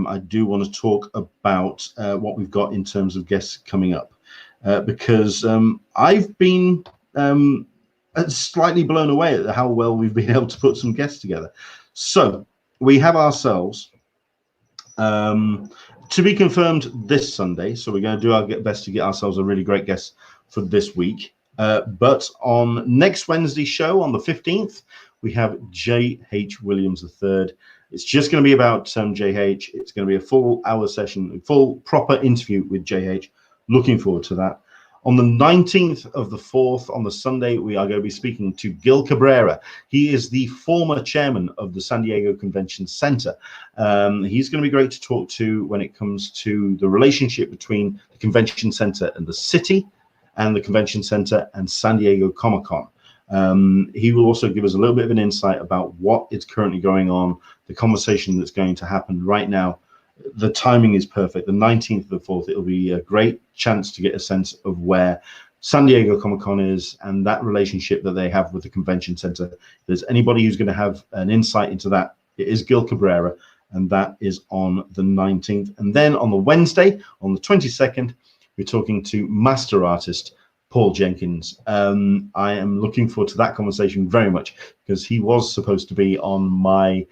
I do want to talk about what we've got in terms of guests coming up, because I've been slightly blown away at how well we've been able to put some guests together. So we have ourselves to be confirmed this Sunday. So we're going to do our best to get ourselves a really great guest for this week. But on next Wednesday's show on the 15th, we have J.H. Williams III. It's just going to be about J.H. It's going to be a full hour session, a full proper interview with J.H. Looking forward to that. On the 19th of the 4th, on the Sunday, we are going to be speaking to Gil Cabrera. He is the former chairman of the San Diego Convention Center. He's going to be great to talk to when it comes to the relationship between the convention center and the city, and the convention center and San Diego Comic-Con. He will also give us a little bit of an insight about what is currently going on, the conversation that's going to happen right now. The timing is perfect. The 19th of the 4th, it'll be a great chance to get a sense of where San Diego Comic-Con is and that relationship that they have with the convention center. If there's anybody who's going to have an insight into that, it is Gil Cabrera, and that is on the 19th. And then on the Wednesday, on the 22nd, we're talking to master artist Paul Jenkins. I am looking forward to that conversation very much, because he was supposed to be on my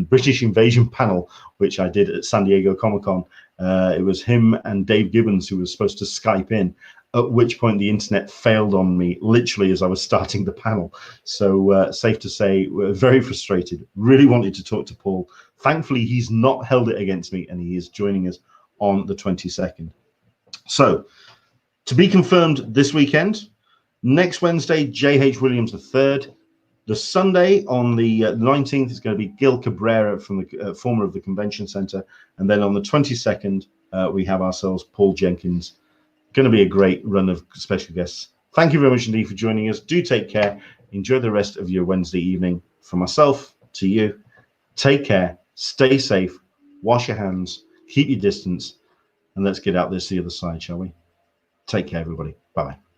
British Invasion panel, which I did at San Diego Comic-Con. It was him and Dave Gibbons who was supposed to Skype in, at which point the internet failed on me literally as I was starting the panel. So safe to say, we're very frustrated, really wanted to talk to Paul. Thankfully, he's not held it against me, and he is joining us on the 22nd. So, to be confirmed this weekend, next Wednesday, J.H. Williams III. The Sunday on the 19th is going to be Gil Cabrera from the former of the Convention Center. And then on the 22nd, we have ourselves Paul Jenkins. Going to be a great run of special guests. Thank you very much indeed for joining us. Do take care. Enjoy the rest of your Wednesday evening. From myself to you, take care, stay safe, wash your hands, keep your distance, and let's get out this the other side, shall we? Take care, everybody. Bye-bye.